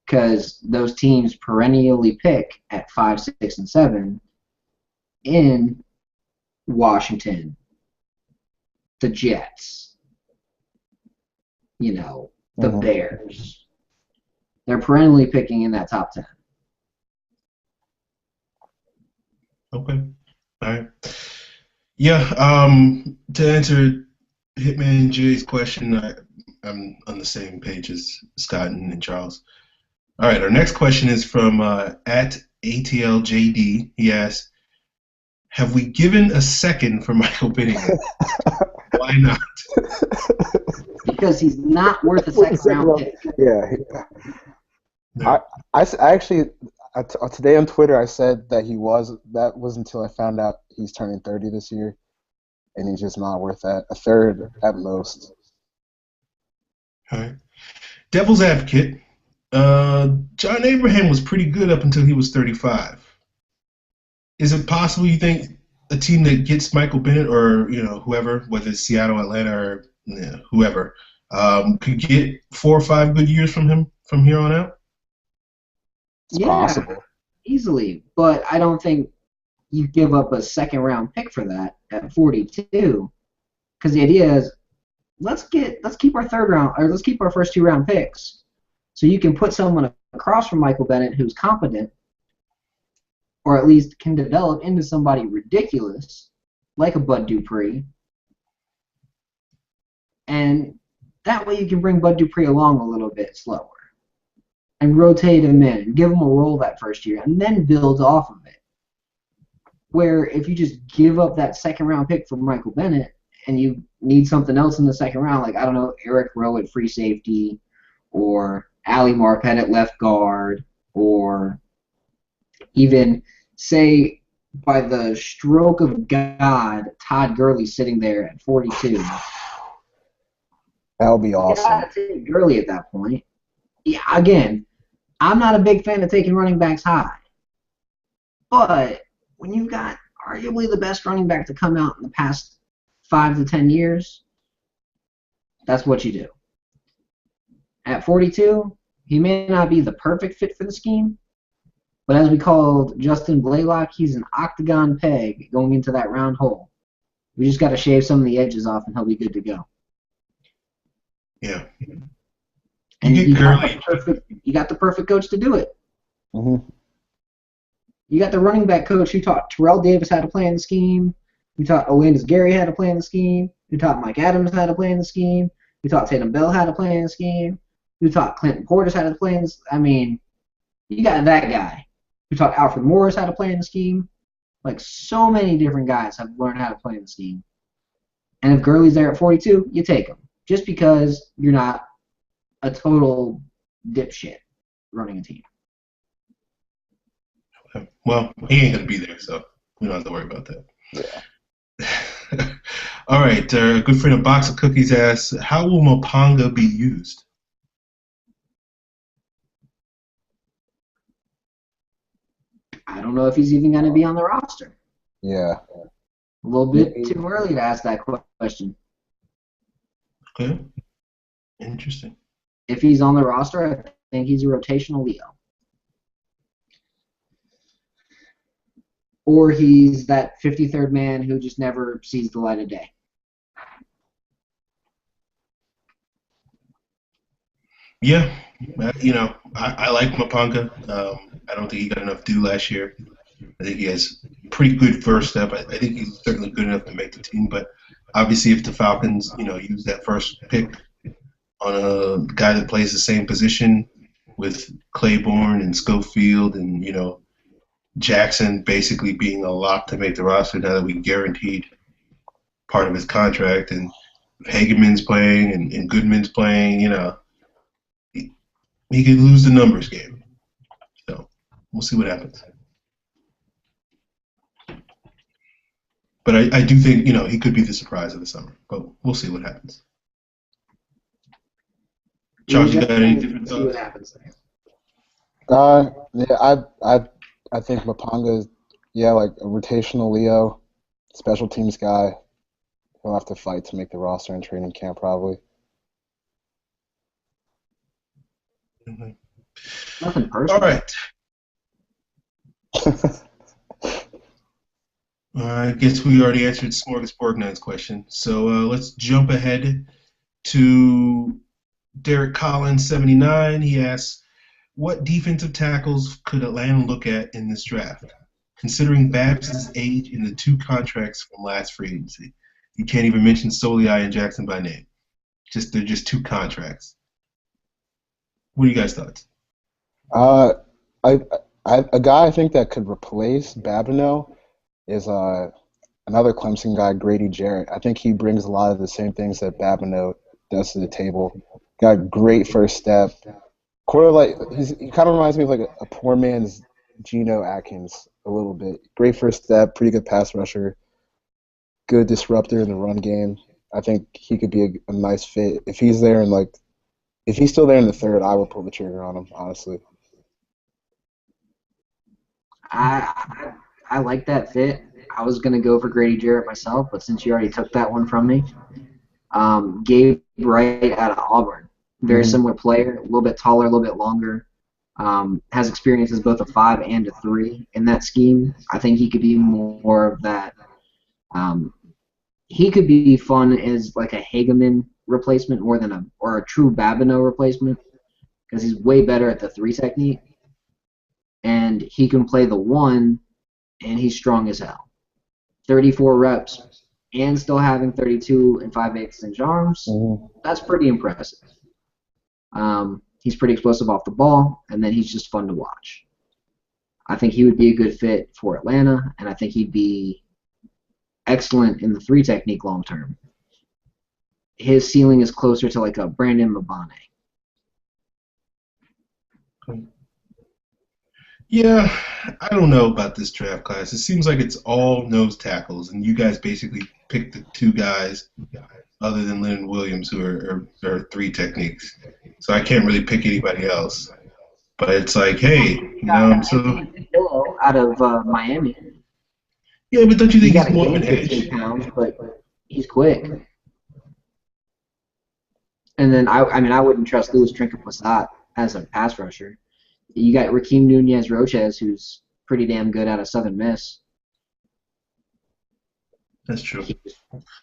because those teams perennially pick at 5, 6, and 7 in Washington, the Jets, the Bears. They're perennially picking in that top 10. Okay. All right. Yeah. To answer Hitman Jay's question, I'm on the same page as Scott and Charles. All right. Our next question is from at ATLJD. He asks, "Have we given a second for Michael Bennett? Why not?" Because he's not worth a second round pick. Yeah. No. I actually today on Twitter I said that he was. That was until I found out he's turning 30 this year, and he's just not worth that. A third at most. All right. Devil's advocate. John Abraham was pretty good up until he was 35. Is it possible you think a team that gets Michael Bennett or whoever, whether it's Seattle, Atlanta, or whoever, could get 4 or 5 good years from him from here on out? It's possible. Easily, but I don't think you give up a second round pick for that at 42. Because the idea is, let's keep our third round, or let's keep our first 2 round picks, so you can put someone across from Michael Bennett who's competent, or at least can develop into somebody ridiculous, like a Bud Dupree. And that way you can bring Bud Dupree along a little bit slower and rotate him in and give him a role that first year and then build off of it. Where if you just give up that second round pick for Michael Bennett and you need something else in the second round, like, I don't know, Eric Rowe at free safety, or Ali Marpet at left guard, or even, say, by the stroke of God, Todd Gurley sitting there at 42. That would be awesome. You gotta take Gurley at that point. Yeah, again, I'm not a big fan of taking running backs high. But when you've got arguably the best running back to come out in the past 5 to 10 years, that's what you do. At 42, he may not be the perfect fit for the scheme, but as we called Justin Blaylock, he's an octagon peg going into that round hole. We just got to shave some of the edges off and he'll be good to go. Yeah. And you got the perfect coach to do it. Mm-hmm. You got the running back coach who taught Terrell Davis how to play in the scheme, who taught Olandis Gary how to play in the scheme, who taught Mike Adams how to play in the scheme, who taught Tatum Bell how to play in the scheme, who taught Clinton Portis how to play in the scheme. I mean, you got that guy who taught Alfred Morris how to play in the scheme. Like, so many different guys have learned how to play in the scheme. And if Gurley's there at 42, you take him. Just because you're not a total dipshit running a team. Well, he ain't going to be there, so we don't have to worry about that. Yeah. All right, a good friend of Box of Cookies asks, how will Mopanga be used? I don't know if he's even going to be on the roster. Yeah. A little bit too early to ask that question. Okay, interesting. If he's on the roster, I think he's a rotational Leo. Or he's that 53rd man who just never sees the light of day. Yeah, I like Mopanga. I don't think he got enough due last year. I think he has a pretty good first step. I think he's certainly good enough to make the team. But obviously, if the Falcons, use that first pick on a guy that plays the same position with Claiborne and Schofield and Jackson basically being a lock to make the roster now that we guaranteed part of his contract, and Hageman's playing and Goodman's playing, he could lose the numbers game. So we'll see what happens. But I do think, he could be the surprise of the summer. But we'll see what happens. Charles, you got any different thoughts? See what happens there. Yeah, I think Mopanga is, like a rotational Leo, special teams guy. He'll have to fight to make the roster in training camp, probably. Mm-hmm. Nothing personal. All right. I guess we already answered Smorgasbord Nine's question. So let's jump ahead to Derek Collins, 79. He asks, what defensive tackles could Atlanta look at in this draft? Considering Babs' age in the 2 contracts from last free agency. You can't even mention Soliai and Jackson by name. They're just 2 contracts. What are you guys' thoughts? A guy I think that could replace Babineau is another Clemson guy, Grady Jarrett. I think he brings a lot of the same things that Babineau does to the table. Got great first step. He kind of reminds me of like a poor man's Geno Atkins a little bit. Great first step, pretty good pass rusher, good disruptor in the run game. I think he could be a nice fit. If he's there if he's still there in the 3rd, I would pull the trigger on him, honestly. I like that fit. I was going to go for Grady Jarrett myself, but since you already took that one from me, Gabe Wright out of Auburn. Very similar player, a little bit taller, a little bit longer. Has experience as both a 5 and a 3 in that scheme. I think he could be more of that. He could be fun as like a Hageman replacement more than a true Babineau replacement, because he's way better at the 3 technique, and he can play the 1, and he's strong as hell. 34 reps and still having 32 and 5/8 inch arms. That's pretty impressive. He's pretty explosive off the ball, and then he's just fun to watch. I think he would be a good fit for Atlanta, and I think he'd be excellent in the 3 technique long term. His ceiling is closer to like a Brandon Mabane. Yeah, I don't know about this draft class. It seems like it's all nose tackles, and you guys basically picked the 2 guys other than Leonard Williams who are 3 techniques. So I can't really pick anybody else. But it's like, hey, Pillow out of Miami. Yeah, but don't you think he's more of an edge? 15 pounds, but he's quick. And then I wouldn't trust Louis Trinket-Passat as a pass rusher. You got Rakeem Nunez-Roches, who's pretty damn good out of Southern Miss. That's true. He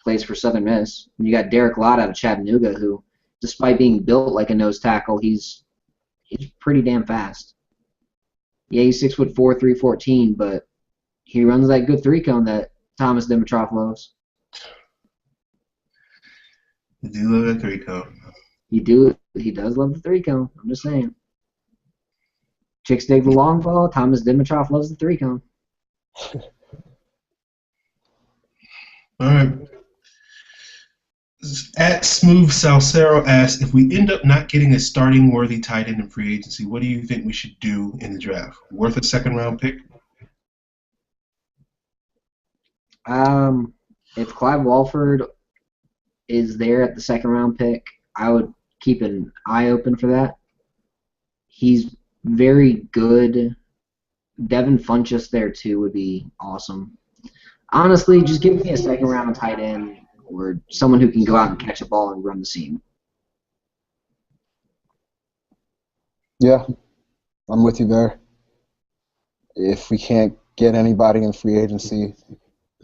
plays for Southern Miss. And you got Derek Lott out of Chattanooga, who, despite being built like a nose tackle, he's pretty damn fast. Yeah, he's 6'4", 314, but he runs that good 3-cone that Thomas Dimitroff loves. You do love that 3-cone. He does love the 3-cone. I'm just saying. Chicks dig the long ball. Thomas Dimitroff loves the 3-cone. All right. At Smooth Salcero asks, if we end up not getting a starting worthy tight end in free agency, what do you think we should do in the draft? Worth a 2nd round pick? if Clive Walford is there at the second round pick, I would keep an eye open for that. He's very good. Devin Funchess there too would be awesome. Honestly, just give me a second round tight end or someone who can go out and catch a ball and run the seam. Yeah, I'm with you there. If we can't get anybody in free agency,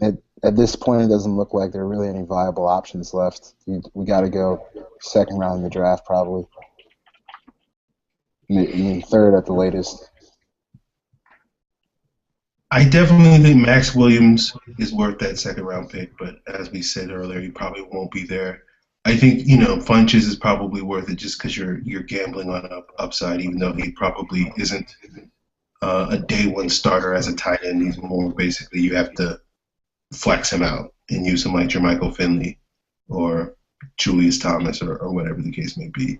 at this point, it doesn't look like there are really any viable options left. We got to go second round in the draft, probably. I mean, third at the latest. I definitely think Max Williams is worth that second round pick, but as we said earlier, he probably won't be there. I think Funches is probably worth it just because you're gambling on upside, even though he probably isn't a day one starter as a tight end. He's more basically you have to flex him out and use him like Jermichael Finley or Julius Thomas or whatever the case may be.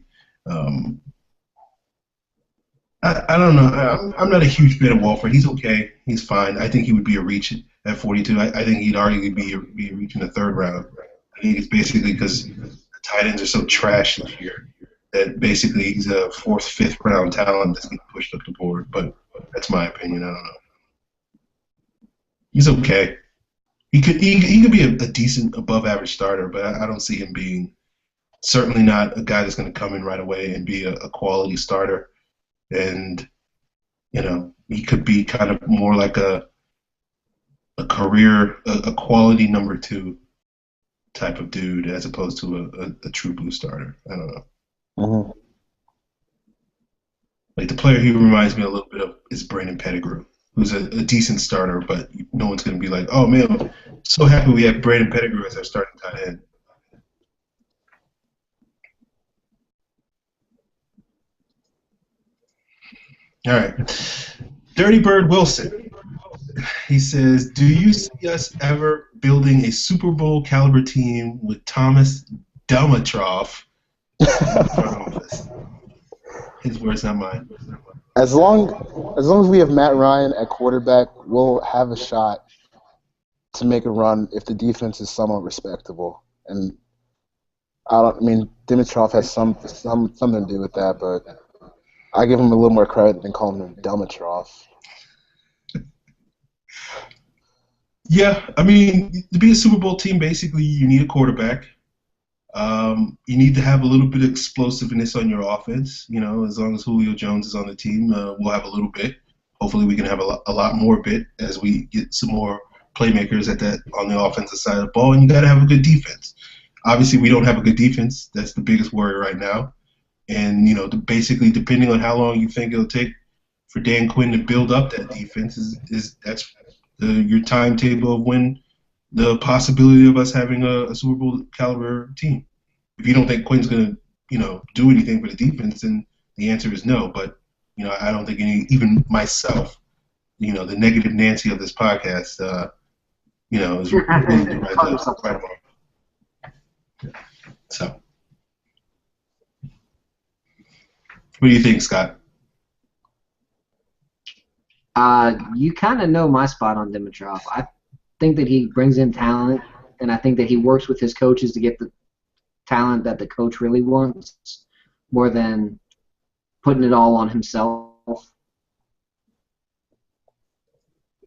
I don't know. I'm not a huge fan of Walford. He's okay. He's fine. I think he would be a reach at 42. I think he'd already be a reach in the third round. I think it's basically because the tight ends are so trash this year that basically he's a fourth, fifth round talent that's getting pushed up the board. But that's my opinion. I don't know. He's okay. He could be a decent above average starter, but I don't see him being certainly not a guy that's going to come in right away and be a quality starter. And he could be kind of more like a career, a quality number two type of dude as opposed to a true blue starter. I don't know. Mm-hmm. Like the player he reminds me a little bit of is Brandon Pettigrew, who's a decent starter, but no one's going to be like, oh man, I'm so happy we have Brandon Pettigrew as our starting tight end. All right. Dirty Bird Wilson. He says, do you see us ever building a Super Bowl caliber team with Thomas Dimitroff in the front office? His words, not mine. As long as we have Matt Ryan at quarterback, we'll have a shot to make a run if the defense is somewhat respectable. And Dimitroff has something to do with that, but I give him a little more credit than calling him Dimitroff. Yeah, to be a Super Bowl team, basically you need a quarterback. You need to have a little bit of explosiveness on your offense. As long as Julio Jones is on the team, we'll have a little bit. Hopefully we can have a lot more bit as we get some more playmakers on the offensive side of the ball. And you got to have a good defense. Obviously, we don't have a good defense. That's the biggest worry right now. And, basically, depending on how long you think it'll take for Dan Quinn to build up that defense, that's your timetable of when the possibility of us having a Super Bowl caliber team. If you don't think Quinn's going to, do anything for the defense, then the answer is no. But, I don't think even myself, the negative Nancy of this podcast, is willing to write about. So. What do you think, Scott? You kind of know my spot on Dimitroff. I think that he brings in talent, and I think that he works with his coaches to get the talent that the coach really wants, more than putting it all on himself.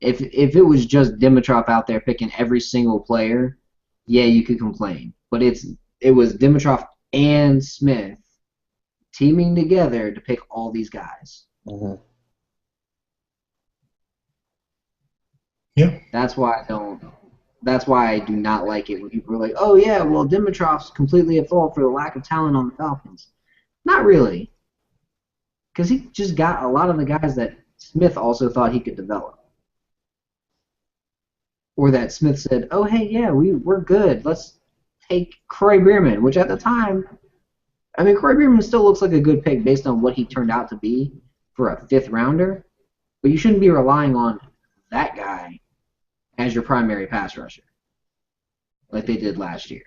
If it was just Dimitroff out there picking every single player, yeah, you could complain. But it was Dimitroff and Smith teaming together to pick all these guys. Mm-hmm. Yeah. That's why I do not like it when people are like, oh yeah, well Dimitroff's completely at fault for the lack of talent on the Falcons. Not really. Because he just got a lot of the guys that Smith also thought he could develop. Or that Smith said, oh hey, yeah, we're good. Let's take Croy Bierman, which at the time, Croy Bierman still looks like a good pick based on what he turned out to be for a fifth rounder, but you shouldn't be relying on that guy as your primary pass rusher like they did last year.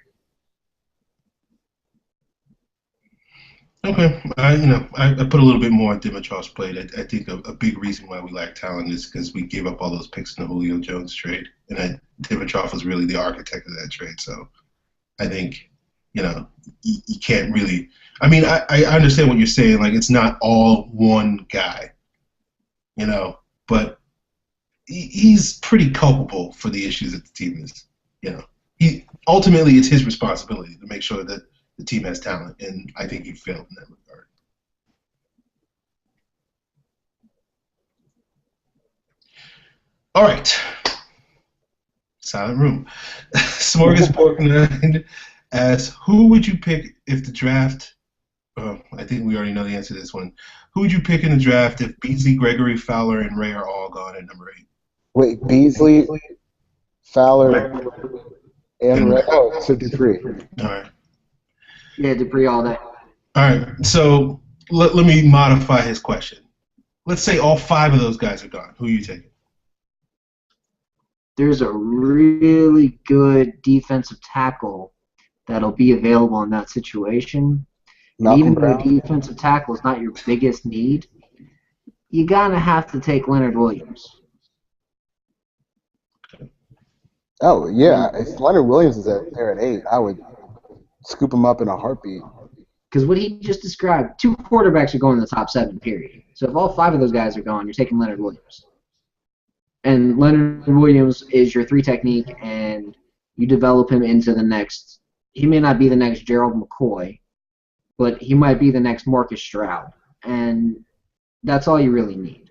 Okay, I put a little bit more on Dimitroff's plate. I think a big reason why we lack talent is because we gave up all those picks in the Julio Jones trade, and Dimitrov was really the architect of that trade. So I think you can't really. I mean, I understand what you're saying. Like it's not all one guy, but he's pretty culpable for the issues that the team is. He ultimately it's his responsibility to make sure that the team has talent, and I think he failed in that regard. All right. Silent room. Smorgasbord 9 asks, who would you pick if the draft, I think we already know the answer to this one. Who would you pick in the draft if Beasley, Gregory, Fowler, and Ray are all gone at number 8? Wait, Beasley, Fowler, and Ray. Oh, so Dupree. All right. Yeah, Dupree all day. All right. So let me modify his question. Let's say all 5 of those guys are gone. Who are you taking? There's a really good defensive tackle that'll be available in that situation. And even though defensive tackle is not your biggest need, you gotta have to take Leonard Williams. Oh yeah, if Leonard Williams is there at 8, I would scoop him up in a heartbeat. Because what he just described, 2 quarterbacks are going in the top 7, period. So if all 5 of those guys are gone, you're taking Leonard Williams. And Leonard Williams is your 3 technique, and you develop him into the next. He may not be the next Gerald McCoy, but he might be the next Marcus Stroud. And that's all you really need.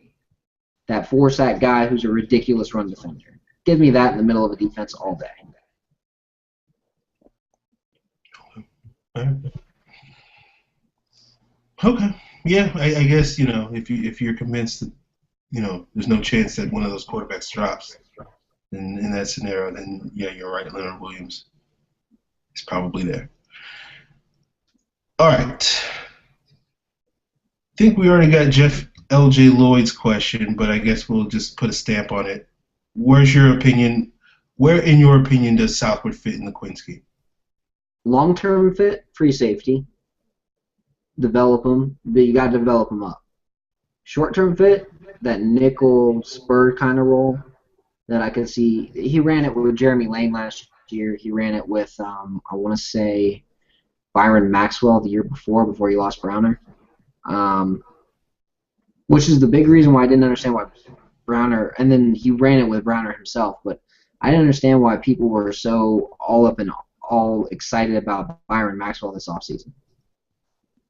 That 4-sack guy who's a ridiculous run defender. Give me that in the middle of a defense all day. Okay. Yeah, I guess, if you're convinced that, there's no chance that one of those quarterbacks drops in that scenario, then yeah, you're right. Leonard Williams is probably there. All right. I think we already got Jeff L.J. Lloyd's question, but I guess we'll just put a stamp on it. Where, in your opinion, does Southwood fit in the Quinn scheme? Long-term fit, free safety. Develop him, but you got to develop him up. Short-term fit, that nickel spur kind of role that I could see. He ran it with Jeremy Lane last year. He ran it with, I want to say, Byron Maxwell the year before he lost Browner. Which is the big reason why I didn't understand why Browner, and then he ran it with Browner himself, but I didn't understand why people were so all excited about Byron Maxwell this offseason.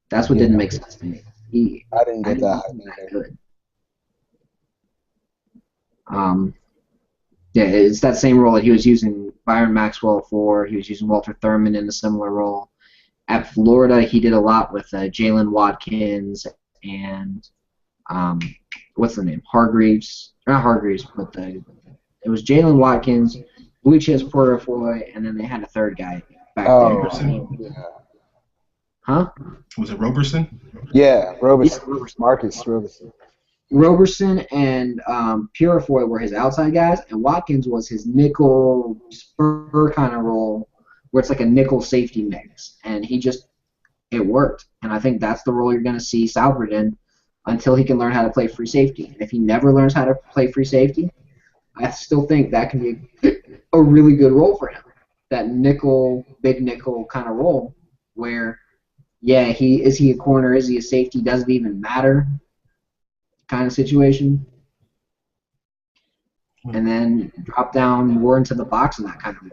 That's what didn't make sense to me. I didn't get that. Good. Yeah, it's that same role that he was using Byron Maxwell for. He was using Walter Thurman in a similar role. At Florida, he did a lot with Jalen Watkins and what's the name? Hargreaves. Not Hargreaves, but it was Jalen Watkins, Lucius Portafoy, and then they had a third guy back there. Yeah. Huh? Was it Roberson? Yeah, Roberson. Yeah, Roberson. Marcus Roberson. Roberson and Purifoy were his outside guys, and Watkins was his nickel spur kind of role, where it's like a nickel safety mix, and it worked. And I think that's the role you're going to see Southwood in until he can learn how to play free safety. And if he never learns how to play free safety, I still think that can be a really good role for him. That nickel, big nickel kind of role, where yeah, is he a corner? Is he a safety? Doesn't even matter kind of situation. And then drop down more into the box in that kind of way.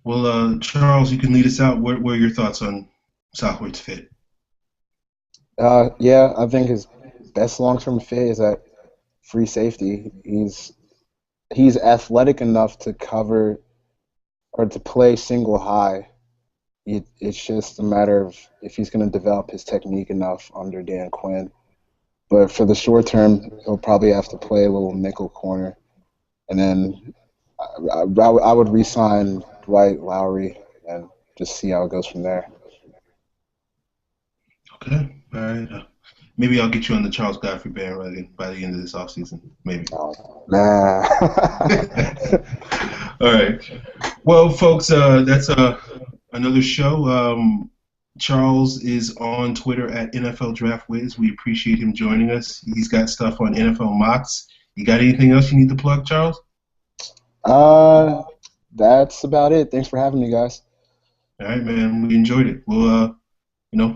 Well, Charles, you can lead us out. What are your thoughts on Southwood's fit? Yeah, I think his best long-term fit is at free safety. He's athletic enough to cover or to play single high. It's just a matter of if he's going to develop his technique enough under Dan Quinn. But for the short term, he'll probably have to play a little nickel corner. And then I would re-sign Dwight Lowry and just see how it goes from there. Okay. All right. Maybe I'll get you on the Charles Godfrey bandwagon by the end of this offseason. Maybe. Oh, nah. All right. Well, folks, that's another show. Charles is on Twitter at NFL Draft Wiz. We appreciate him joining us. He's got stuff on NFL mocks. You got anything else you need to plug, Charles? That's about it. Thanks for having me, guys. All right, man. We enjoyed it. We'll,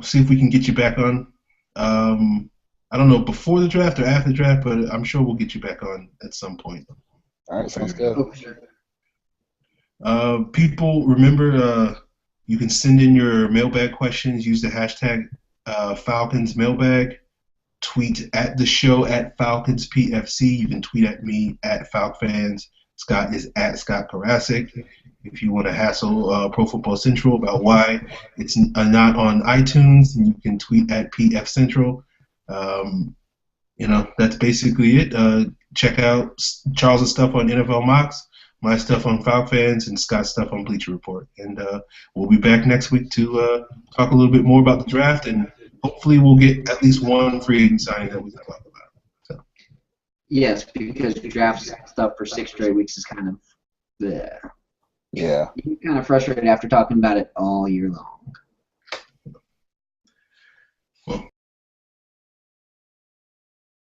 see if we can get you back on. I don't know, before the draft or after the draft, but I'm sure we'll get you back on at some point. All right, sounds good. People, remember, you can send in your mailbag questions. Use the hashtag Falcons Mailbag. Tweet at the show at FalconsPFC. You can tweet at me at FalcFans. Scott is at Scott Karasik. If you want to hassle Pro Football Central about why it's not on iTunes, you can tweet at PF Central. That's basically it. Check out Charles' stuff on NFL Mocks, my stuff on FalcFans, and Scott's stuff on Bleacher Report. And we'll be back next week to talk a little bit more about the draft, and hopefully we'll get at least one free agent signing that we can talk about. So. Yes, because draft stuff for 6 straight weeks is kind of, yeah. You're kind of frustrated after talking about it all year long.